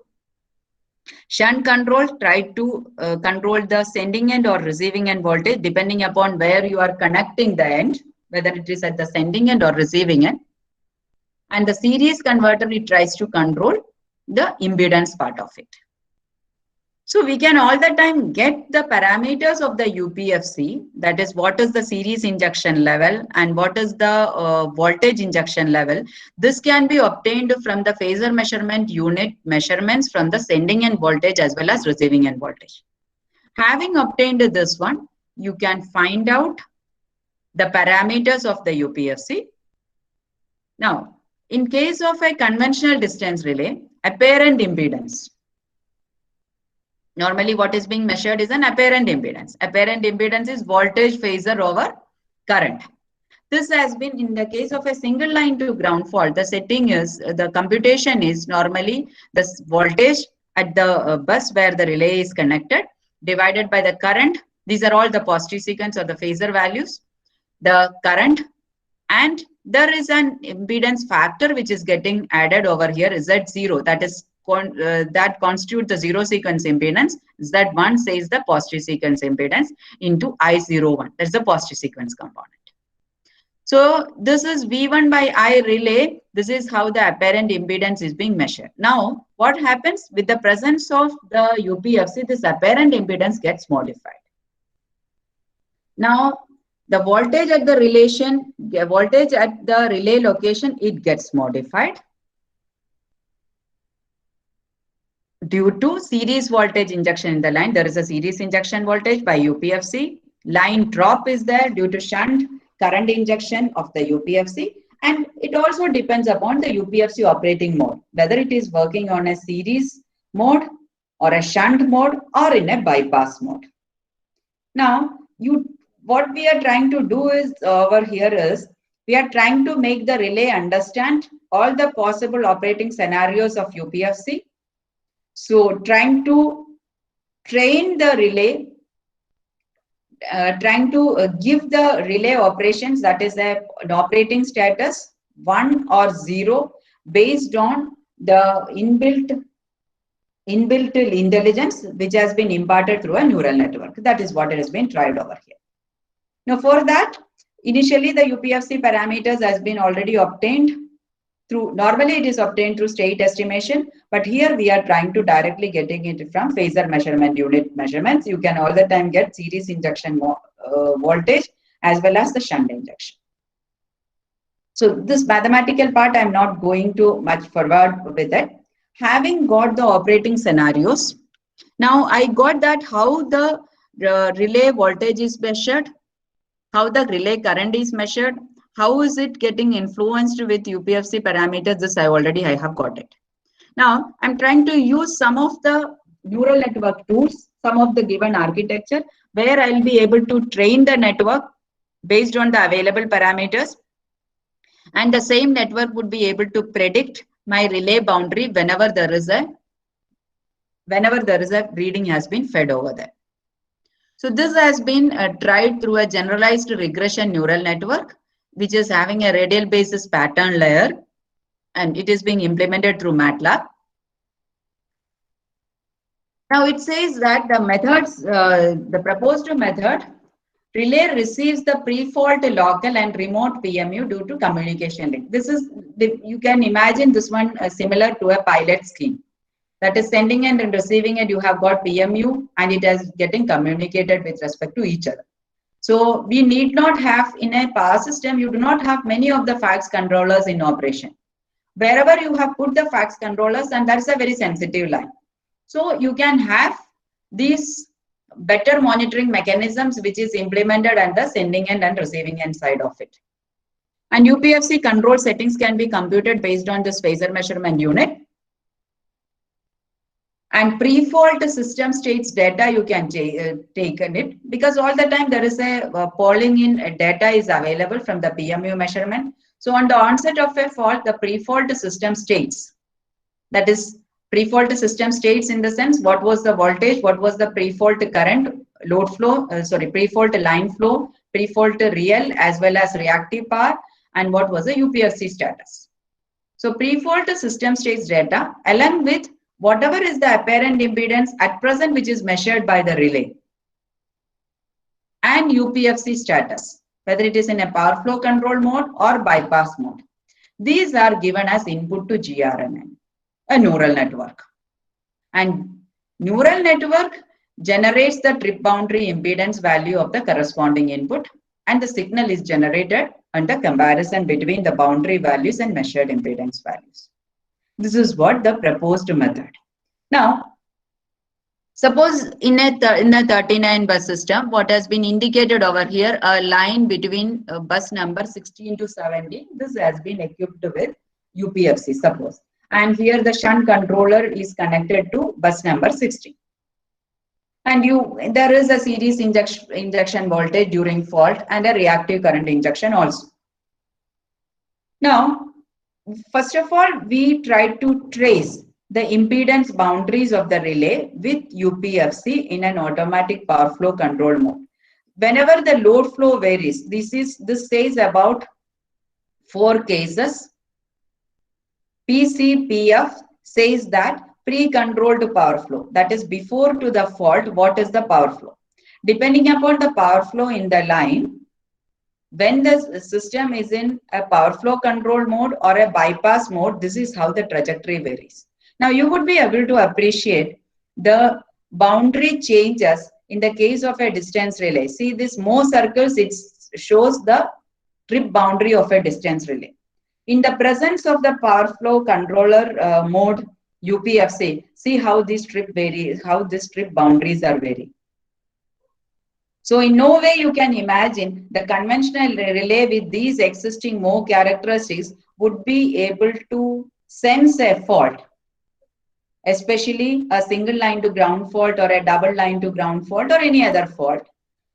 Shunt control try to control the sending end or receiving end voltage depending upon where you are connecting the end, whether it is at the sending end or receiving end. And the series converter, it tries to control the impedance part of it. So we can all the time get the parameters of the UPFC, that is what is the series injection level and what is the voltage injection level. This can be obtained from the phasor measurement unit measurements from the sending end voltage as well as receiving end voltage. Having obtained this one, you can find out the parameters of the UPFC. Now, in case of a conventional distance relay, apparent impedance. Normally, what is being measured is an apparent impedance. Apparent impedance is voltage phasor over current. This has been in the case of a single line to ground fault. The setting is, the computation is normally the voltage at the bus where the relay is connected divided by the current. These are all the positive sequence or the phasor values, the current, and there is an impedance factor which is getting added over here, Z0, that is that constitutes the zero sequence impedance. Z1 says the positive sequence impedance into I01. That's the positive sequence component. So this is V1 by I relay. This is how the apparent impedance is being measured. Now, what happens with the presence of the UPFC? This apparent impedance gets modified. Now, the voltage at the relay location, it gets modified due to series voltage injection in the line. There is a series injection voltage by UPFC. Line drop is there due to shunt current injection of the UPFC. And it also depends upon the UPFC operating mode, whether it is working on a series mode or a shunt mode or in a bypass mode. Now, what we are trying to do is over here is we are trying to make the relay understand all the possible operating scenarios of UPFC. So trying to train the relay, trying to give the relay operations, that is an operating status 1 or 0 based on the inbuilt intelligence which has been imparted through a neural network. That is what has been tried over here. Now for that, initially the UPFC parameters has been already obtained through, normally it is obtained through state estimation, but here we are trying to directly getting it from phasor measurement unit measurements. You can all the time get series injection voltage as well as the shunt injection. So this mathematical part, I'm not going to much forward with it. Having got the operating scenarios, now I got that how the relay voltage is measured, how the relay current is measured, how is it getting influenced with UPFC parameters. This I have got it. Now I'm trying to use some of the neural network tools, some of the given architecture where I'll be able to train the network based on the available parameters, and the same network would be able to predict my relay boundary whenever there is a reading has been fed over there. So this has been tried through a generalized regression neural network, which is having a radial basis pattern layer, and it is being implemented through MATLAB. Now it says that the methods, the proposed method, relay receives the pre-fault local and remote PMU due to communication link. This is, you can imagine this one similar to a pilot scheme. That is sending and receiving it, you have got PMU and it is getting communicated with respect to each other. So we need not have, in a power system, you do not have many of the fax controllers in operation. Wherever you have put the fax controllers, and that's a very sensitive line. So you can have these better monitoring mechanisms which is implemented at the sending end and receiving end side of it. And UPFC control settings can be computed based on this phasor measurement unit. And pre-fault system states data you can take in it, because all the time there is a polling in data is available from the PMU measurement. So on the onset of a fault, the pre-fault system states, that is pre-fault system states in the sense what was the voltage, what was the pre-fault current, load flow, pre-fault line flow, pre-fault real as well as reactive power, and what was the UPFC status. So pre-fault system states data along with whatever is the apparent impedance at present which is measured by the relay, and UPFC status, whether it is in a power flow control mode or bypass mode. These are given as input to GRNN, a neural network. And neural network generates the trip boundary impedance value of the corresponding input, and the signal is generated under comparison between the boundary values and measured impedance values. This is what the proposed method. Now, suppose in a 39 bus system, what has been indicated over here, a line between bus number 16 to 17, this has been equipped with UPFC, suppose. And here the shunt controller is connected to bus number 16. And there is a series injection voltage during fault and a reactive current injection also. Now, first of all, we try to trace the impedance boundaries of the relay with UPFC in an automatic power flow control mode. Whenever the load flow varies, this says about 4 cases. PCPF says that pre-controlled power flow, that is before to the fault, what is the power flow? Depending upon the power flow in the line, when the system is in a power flow control mode or a bypass mode, this is how the trajectory varies. Now you would be able to appreciate the boundary changes in the case of a distance relay. See this more circles, it shows the trip boundary of a distance relay. In the presence of the power flow controller mode UPFC, see how this trip varies, how this trip boundaries are varying. So in no way you can imagine the conventional relay with these existing Moe characteristics would be able to sense a fault, especially a single line to ground fault or a double line to ground fault or any other fault.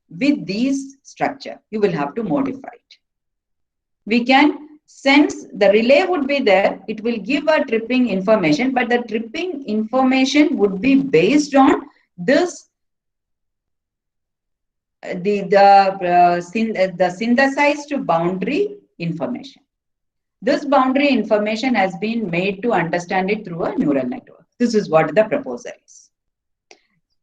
With these structure, you will have to modify it. We can sense the relay would be there, it will give a tripping information, but the tripping information would be based on this the synthesized boundary information. This boundary information has been made to understand it through a neural network. This is what the proposal is.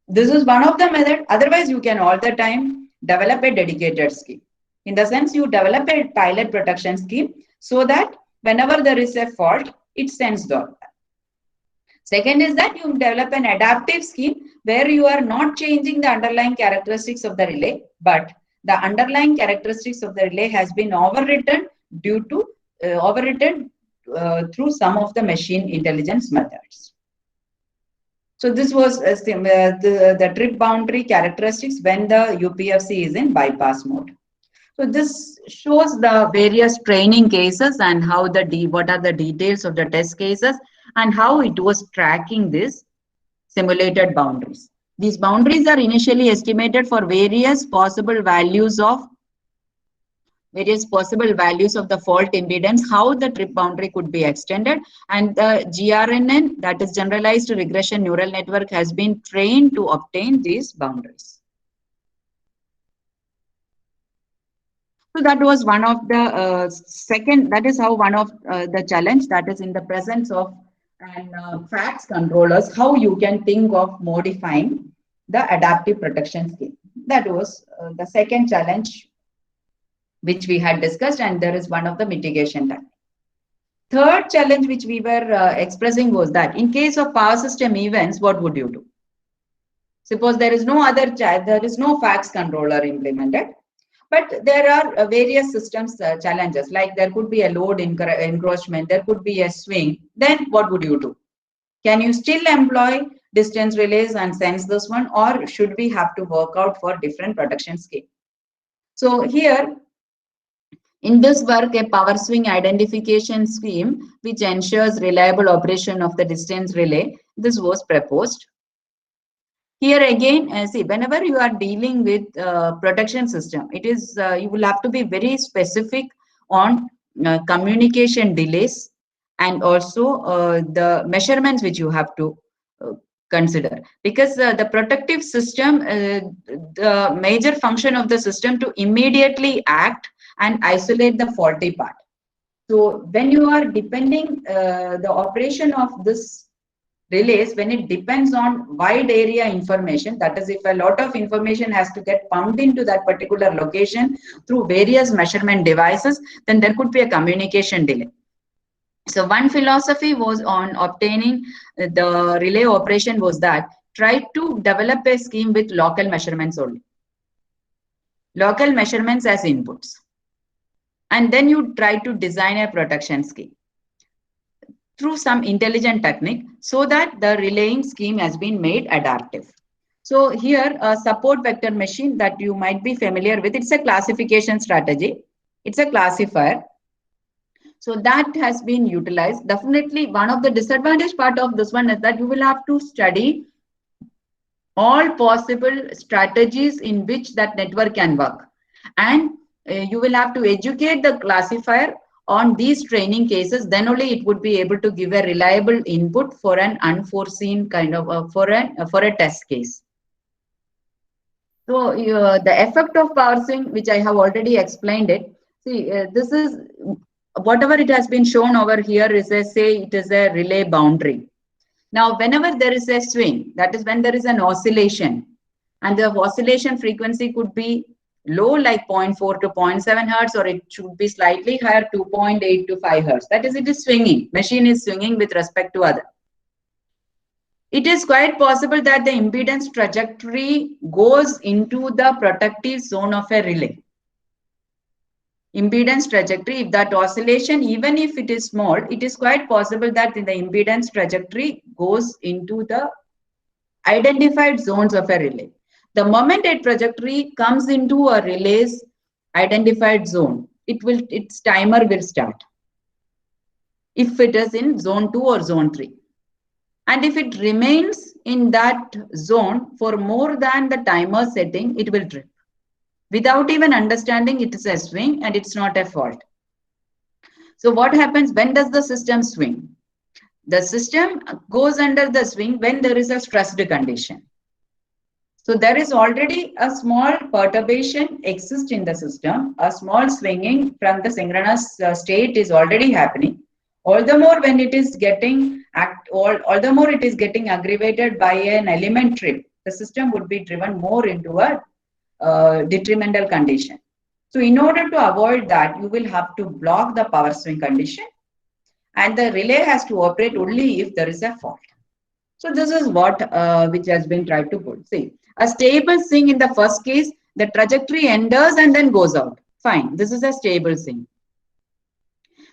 This is one of the methods. Otherwise, you can all the time develop a dedicated scheme. In the sense, you develop a pilot protection scheme so that whenever there is a fault, it sends the order. Second is that you develop an adaptive scheme where you are not changing the underlying characteristics of the relay, but the underlying characteristics of the relay has been overwritten due to through some of the machine intelligence methods. So this was the trip boundary characteristics when the UPFC is in bypass mode. So this shows the various training cases and how what are the details of the test cases and how it was tracking this simulated boundaries. These boundaries are initially estimated for various possible values of the fault impedance, how the trip boundary could be extended, and the GRNN, that is generalized regression neural network, has been trained to obtain these boundaries. So that was one of the second, that is how one of the challenge, that is in the presence of and FACS controllers, how you can think of modifying the adaptive protection scheme. That was the second challenge which we had discussed, and there is one of the mitigation time. Third challenge which we were expressing was that in case of power system events, what would you do? Suppose there is no other, there is no FACS controller implemented, but there are various systems challenges, like there could be a load encroachment, there could be a swing. Then what would you do? Can you still employ distance relays and sense this one, or should we have to work out for different protection scheme? So here, in this work, a power swing identification scheme which ensures reliable operation of the distance relay, this was proposed. Here again, see, whenever you are dealing with protection system, it is you will have to be very specific on communication delays and also the measurements which you have to consider, because the protective system, the major function of the system to immediately act and isolate the faulty part. So when you are depending the operation of this relays, when it depends on wide area information, that is if a lot of information has to get pumped into that particular location through various measurement devices, then there could be a communication delay. So one philosophy was on obtaining the relay operation was that try to develop a scheme with local measurements only. Local measurements as inputs. And then you try to design a protection scheme through some intelligent technique so that the relaying scheme has been made adaptive. So here a support vector machine that you might be familiar with, it's a classification strategy. It's a classifier. So that has been utilized. Definitely one of the disadvantage part of this one is that you will have to study all possible strategies in which that network can work. And you will have to educate the classifier on these training cases, then only it would be able to give a reliable input for an unforeseen kind of for a test case. So the effect of power swing, which I have already explained it. See, this is whatever it has been shown over here is a, say it is a relay boundary. Now, whenever there is a swing, that is when there is an oscillation, and the oscillation frequency could be low like 0.4 to 0.7 hertz, or it should be slightly higher, 2.8 to 5 hertz. That is, it is swinging. Machine is swinging with respect to other. It is quite possible that the impedance trajectory goes into the protective zone of a relay. Impedance trajectory, if that oscillation, even if it is small, it is quite possible that the impedance trajectory goes into the identified zones of a relay. The moment a trajectory comes into a relay's identified zone, its timer will start. If it is in zone 2 or zone 3. And if it remains in that zone for more than the timer setting, it will trip. Without even understanding it is a swing and it's not a fault. So what happens, when does the system swing? The system goes under the swing when there is a stressed condition. So there is already a small perturbation exists in the system. A small swinging from the synchronous state is already happening. All the more when it is getting all the more it is getting aggravated by an element trip, the system would be driven more into a detrimental condition. So in order to avoid that, you will have to block the power swing condition, and the relay has to operate only if there is a fault. So this is what which has been tried to put. See, a stable swing in the first case, the trajectory enters and then goes out. Fine, this is a stable swing.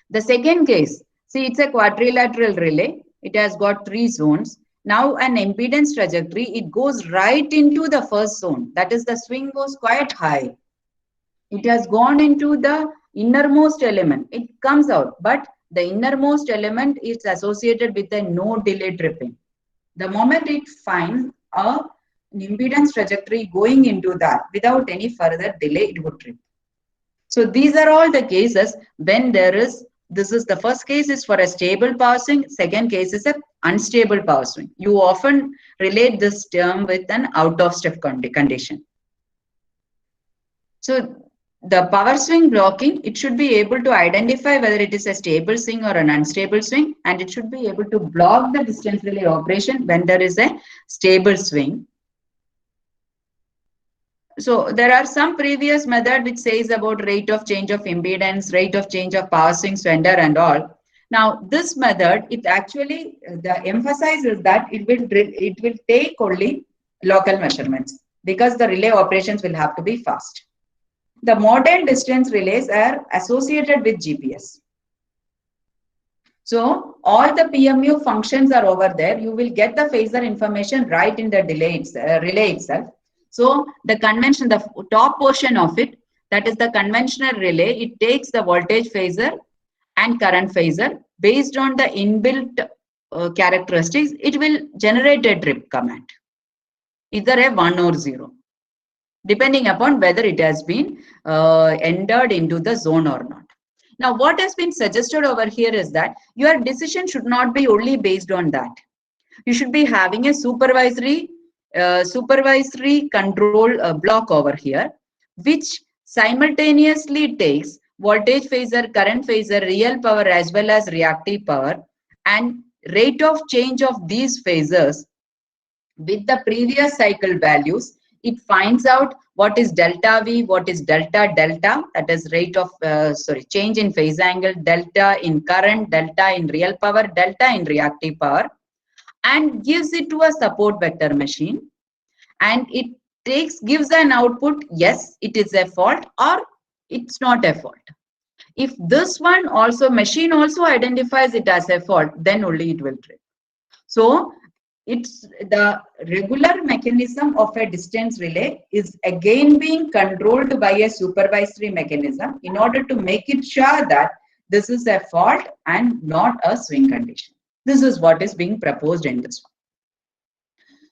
The second case, see, it's a quadrilateral relay. It has got 3 zones. Now an impedance trajectory, it goes right into the first zone. That is, the swing goes quite high. It has gone into the innermost element. It comes out, but the innermost element is associated with a no delay tripping. The moment it finds an impedance trajectory going into that without any further delay, it would trip. So these are all the cases when there is, this is the first case is for a stable power swing, second case is an unstable power swing. You often relate this term with an out of step condition. So the power swing blocking, it should be able to identify whether it is a stable swing or an unstable swing, and it should be able to block the distance relay operation when there is a stable swing. So there are some previous method which says about rate of change of impedance, rate of change of power swing slender and all. Now this method, it actually, the emphasis is that it will take only local measurements because the relay operations will have to be fast. The modern distance relays are associated with GPS. So all the PMU functions are over there. You will get the phasor information right in the relay itself. So the convention, the top portion of it, that is the conventional relay, it takes the voltage phasor and current phasor. Based on the inbuilt characteristics, it will generate a drip command, either a 1 or 0, depending upon whether it has been entered into the zone or not. Now, what has been suggested over here is that your decision should not be only based on that. You should be having a supervisory control block over here, which simultaneously takes voltage phasor, current phasor, real power as well as reactive power, and rate of change of these phasors with the previous cycle values. It finds out what is delta V, what is delta delta, that is rate of change in phase angle, delta in current, delta in real power, delta in reactive power, and gives it to a support vector machine, and it gives an output, yes, it is a fault or it's not a fault. If this one also machine also identifies it as a fault, then only it will trip. So it's the regular mechanism of a distance relay is again being controlled by a supervisory mechanism in order to make it sure that this is a fault and not a swing condition. This is what is being proposed in this one.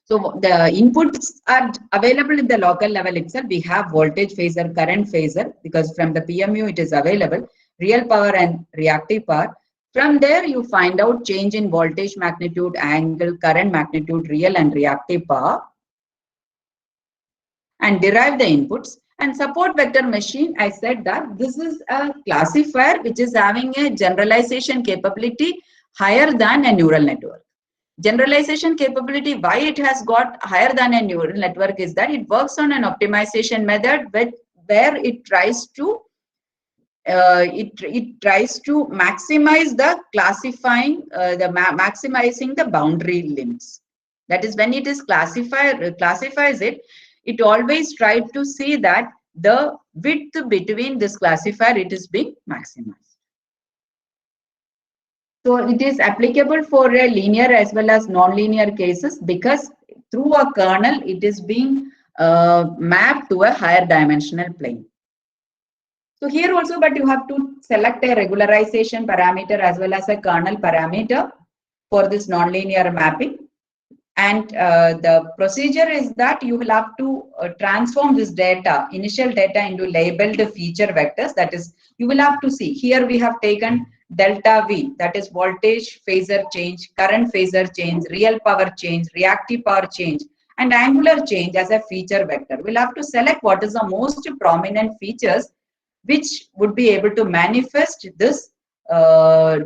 So the inputs are available in the local level itself. We have voltage phasor, current phasor, because from the PMU it is available, real power and reactive power. From there you find out change in voltage magnitude, angle, current magnitude, real and reactive power, and derive the inputs. And support vector machine, I said that this is a classifier which is having a generalization capability higher than a neural network. Generalization capability, why it has got higher than a neural network, is that it works on an optimization method where it tries to maximize the classifying, maximizing the boundary limits. That is, when it is classifies it, it always tries to see that the width between this classifier, it is being maximized. So it is applicable for a linear as well as non-linear cases, because through a kernel, it is being mapped to a higher dimensional plane. So here also, but you have to select a regularization parameter as well as a kernel parameter for this nonlinear mapping. And the procedure is that you will have to transform this data, initial data, into labeled feature vectors. That is, you will have to see, here we have taken delta V, that is voltage phasor change, current phasor change, real power change, reactive power change, and angular change as a feature vector. We'll have to select what is the most prominent features which would be able to manifest this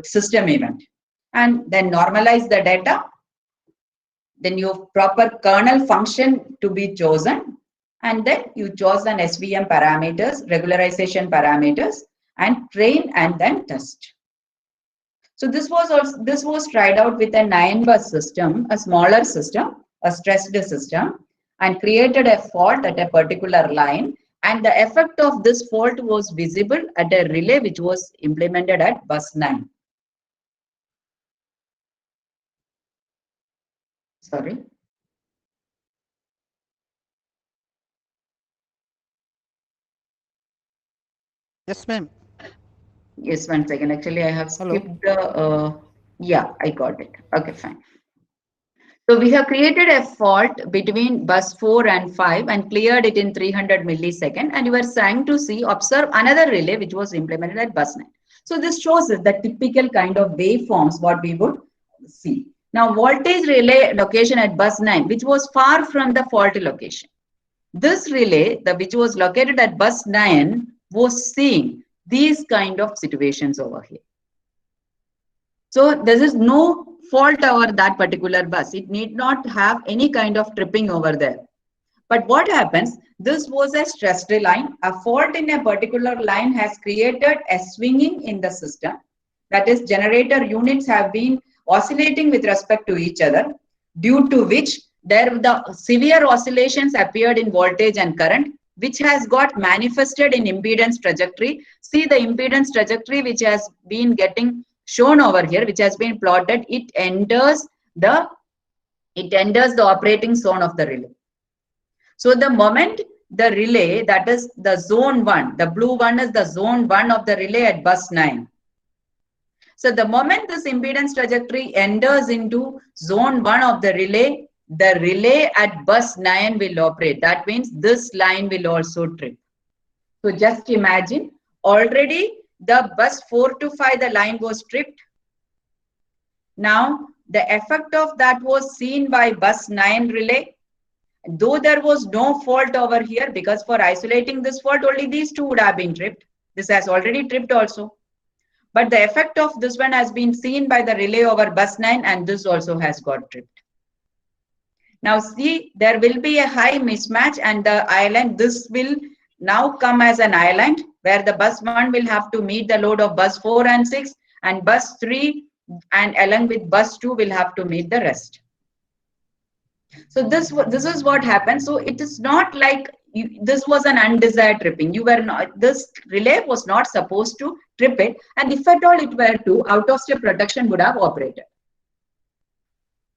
system event, and then normalize the data. Then your proper kernel function to be chosen, and then you chose an SVM parameters, regularization parameters, and train and then test. So this was tried out with a 9-bus system, a smaller system, a stressed system, and created a fault at a particular line. And the effect of this fault was visible at a relay which was implemented at bus 9. Sorry. Yes, ma'am. Yes, 1 second. Actually, I have skipped the. Yeah, I got it. Okay, fine. So we have created a fault between bus 4 and 5 and cleared it in 300 milliseconds. And you are trying to observe another relay which was implemented at bus 9. So this shows us the typical kind of waveforms what we would see. Now, voltage relay location at bus 9, which was far from the fault location. This relay, which was located at bus 9, was seeing these kind of situations over here. So there is no fault over that particular bus. It need not have any kind of tripping over there. But what happens, this was a stressed line. A fault in a particular line has created a swinging in the system. That is, generator units have been oscillating with respect to each other, due to which the severe oscillations appeared in voltage and current, which has got manifested in impedance trajectory. See the impedance trajectory which has been getting shown over here, which has been plotted. It enters the operating zone of the relay. So the moment the relay, that is the zone 1, the blue one is the zone 1 of the relay at bus 9. So the moment this impedance trajectory enters into zone 1 of the relay at bus 9 will operate. That means this line will also trip. So just imagine, already the bus 4 to 5, the line was tripped. Now the effect of that was seen by bus 9 relay. Though there was no fault over here, because for isolating this fault, only these two would have been tripped. This has already tripped also. But the effect of this one has been seen by the relay over bus 9, and this also has got tripped. Now see, there will be a high mismatch, and the island, this will now come as an island where the bus 1 will have to meet the load of bus 4 and 6, and bus 3 and along with bus 2 will have to meet the rest. So this is what happens. So it is not like this was an undesired tripping. This relay was not supposed to trip it, and if at all it were to, out of step protection would have operated.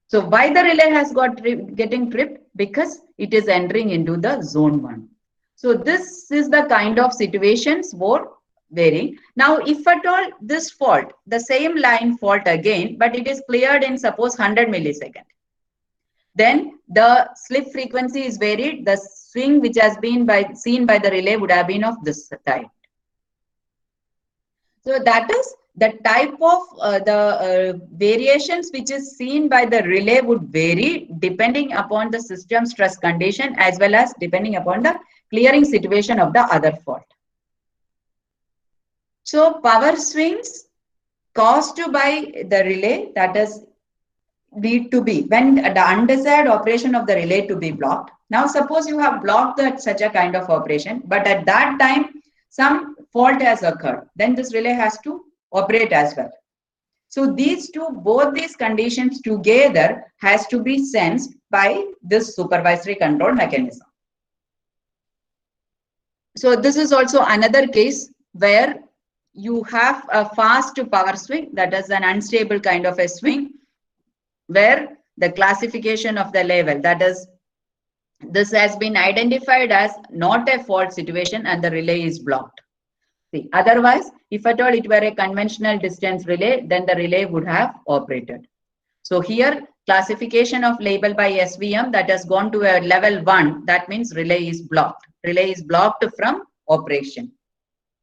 So why the relay has got getting tripped? Because it is entering into the zone 1. So this is the kind of situations were varying. Now if at all this fault, the same line fault again, but it is cleared in suppose 100 milliseconds. Then the slip frequency is varied. The swing which has been seen by the relay would have been of this type. So that is the type of variations which is seen by the relay would vary depending upon the system stress condition as well as depending upon the clearing situation of the other fault. So power swings caused by the relay, that is need to be when the undesired operation of the relay to be blocked. Now suppose you have blocked such a kind of operation, but at that time some fault has occurred, then this relay has to operate as well. So these two, both these conditions together has to be sensed by this supervisory control mechanism. So this is also another case where you have a fast power swing, that is an unstable kind of a swing, where the classification of the level, that is, this has been identified as not a fault situation and the relay is blocked. See, otherwise, if at all it were a conventional distance relay, then the relay would have operated. So here, classification of label by SVM that has gone to a level 1, that means relay is blocked. Relay is blocked from operation.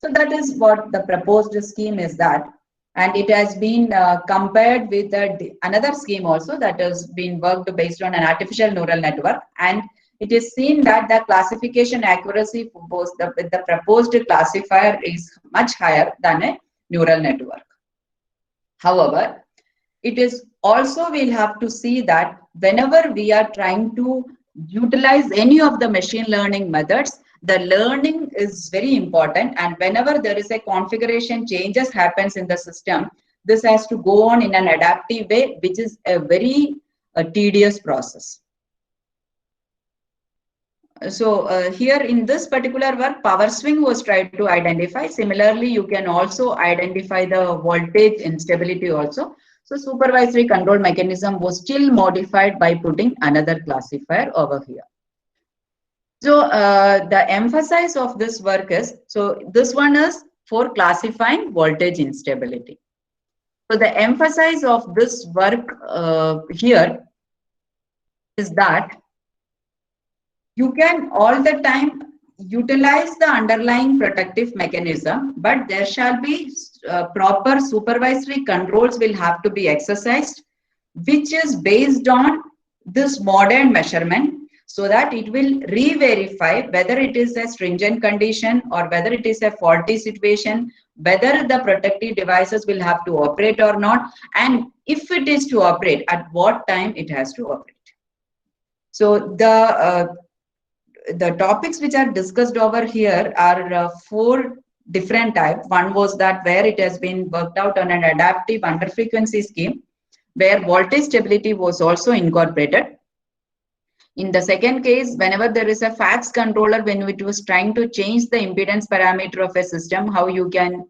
So that is what the proposed scheme is that. And it has been compared with another scheme also that has been worked based on an artificial neural network. And it is seen that the classification accuracy for both with the proposed classifier is much higher than a neural network. However, it is also, we'll have to see that whenever we are trying to utilize any of the machine learning methods, the learning is very important, and whenever there is a configuration changes happens in the system, this has to go on in an adaptive way, which is a very tedious process. So here in this particular work, power swing was tried to identify. Similarly, you can also identify the voltage instability also. So supervisory control mechanism was still modified by putting another classifier over here. So the emphasis of this work is, so this one is for classifying voltage instability. So the emphasis of this work here is that you can all the time utilize the underlying protective mechanism, but there shall be proper supervisory controls will have to be exercised, which is based on this modern measurement. so that it will re-verify whether it is a stringent condition or whether it is a faulty situation, whether the protective devices will have to operate or not, and if it is to operate, at what time it has to operate. So the topics which are discussed over here are four different types. One was that where it has been worked out on an adaptive under frequency scheme, where voltage stability was also incorporated. In the second case, whenever there is a FACS controller, when it was trying to change the impedance parameter of a system, how you can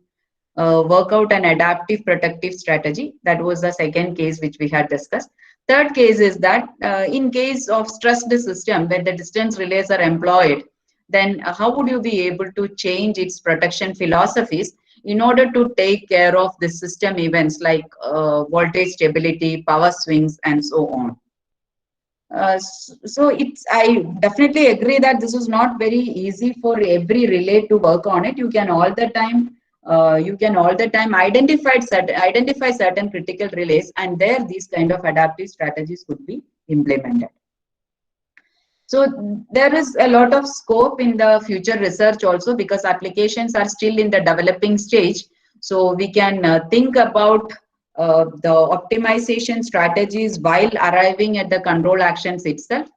work out an adaptive protective strategy. That was the second case which we had discussed. Third case is that in case of stressed system where the distance relays are employed, then how would you be able to change its protection philosophies in order to take care of the system events like voltage stability, power swings, and so on. So I definitely agree that this is not very easy for every relay to work on it. You can all the time identify certain critical relays, and there these kind of adaptive strategies could be implemented. So there is a lot of scope in the future research also, because applications are still in the developing stage. So we can think about the optimization strategies while arriving at the control actions itself.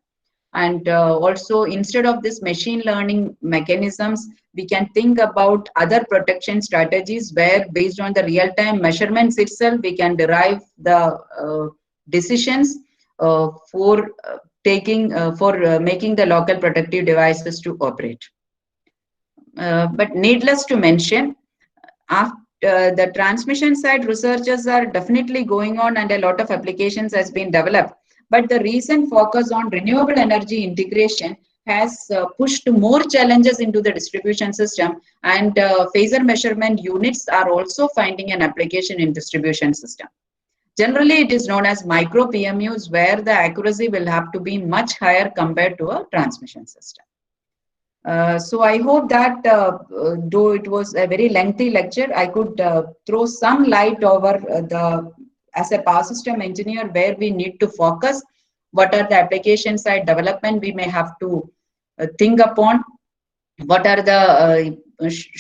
And also, instead of this machine learning mechanisms, we can think about other protection strategies where, based on the real-time measurements itself, we can derive the decisions for making the local protective devices to operate. But needless to mention, after the transmission side, researchers are definitely going on, and a lot of applications has been developed. But the recent focus on renewable energy integration has pushed more challenges into the distribution system, and phasor measurement units are also finding an application in distribution system. Generally, it is known as micro PMUs, where the accuracy will have to be much higher compared to a transmission system. So I hope that though it was a very lengthy lecture, I could throw some light over as a power system engineer, where we need to focus, what are the application side development we may have to think upon, what are the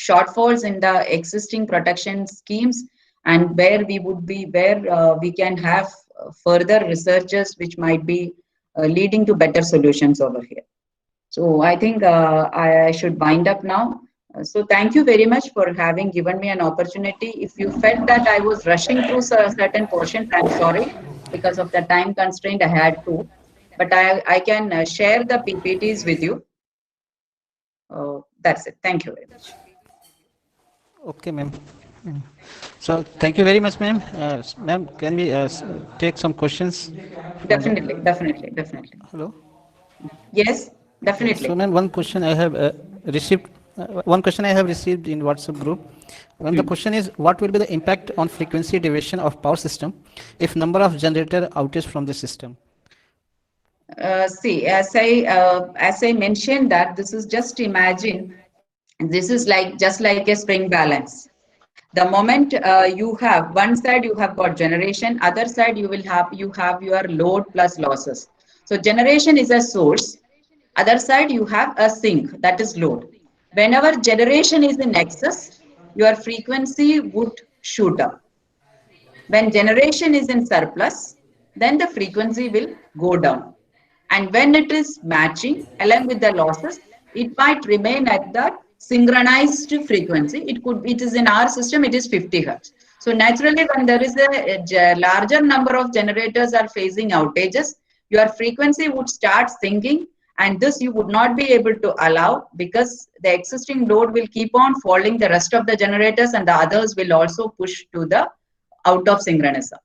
shortfalls in the existing protection schemes, and where we can have further researches which might be leading to better solutions over here. So I think I should wind up now. So thank you very much for having given me an opportunity. If you felt that I was rushing through certain portions, I'm sorry, because of the time constraint I had to. But I can share the PPTs with you. That's it. Thank you very much. Okay, ma'am. So thank you very much, ma'am. Ma'am, can we take some questions? Definitely. Hello. Yes, definitely. So, ma'am, one question I have received. One question I have received in WhatsApp group. The question is, what will be the impact on frequency deviation of power system if number of generator outage from the system? See, as I mentioned, that this is just imagine, this is just like a spring balance. The moment you have one side, you have got generation, other side you have your load plus losses. So generation is a source, other side you have a sink, that is load. Whenever generation is in excess, your frequency would shoot up. When generation is in surplus, then the frequency will go down. And when it is matching along with the losses, it might remain at that synchronized frequency. It is in our system, it is 50 hertz. So naturally, when there is a larger number of generators are facing outages, your frequency would start sinking, and this you would not be able to allow, because the existing load will keep on falling the rest of the generators, and the others will also push to the out of synchronism.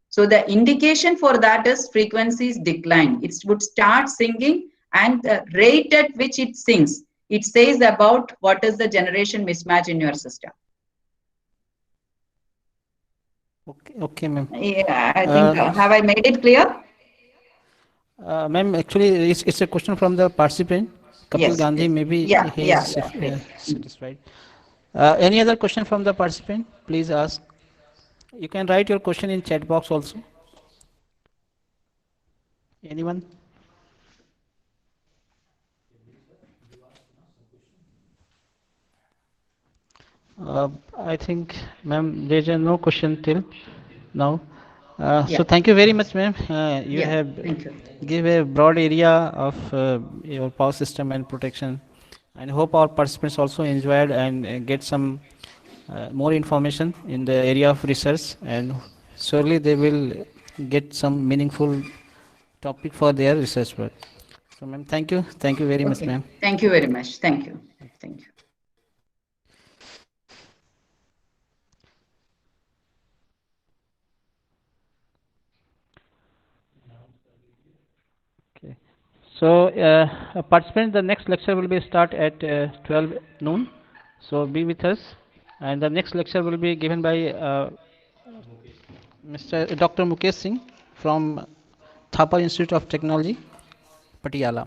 So the indication for that is frequencies decline. It would start singing, and the rate at which it sings, it says about what is the generation mismatch in your system. Okay, ma'am. Yeah, I think, have I made it clear? Ma'am, actually, it's a question from the participant, Kapil Yes, Gandhi. yes. Maybe he is satisfied. Any other question from the participant? Please ask. You can write your question in chat box also. Anyone? I think, ma'am, there is no question till now. Yeah. So thank you very much, ma'am. You Yeah, have thank you. give a broad area of your power system and protection, and hope our participants also enjoyed and get some more information in the area of research, and surely they will get some meaningful topic for their research work. So, ma'am, thank you very much, Okay. ma'am. Thank you very much. Thank you. Thank you. Okay. So, participants, the next lecture will be start at 12 noon. So, be with us. And the next lecture will be given by Mr. Dr. Mukesh Singh from Thapar Institute of Technology, Patiala.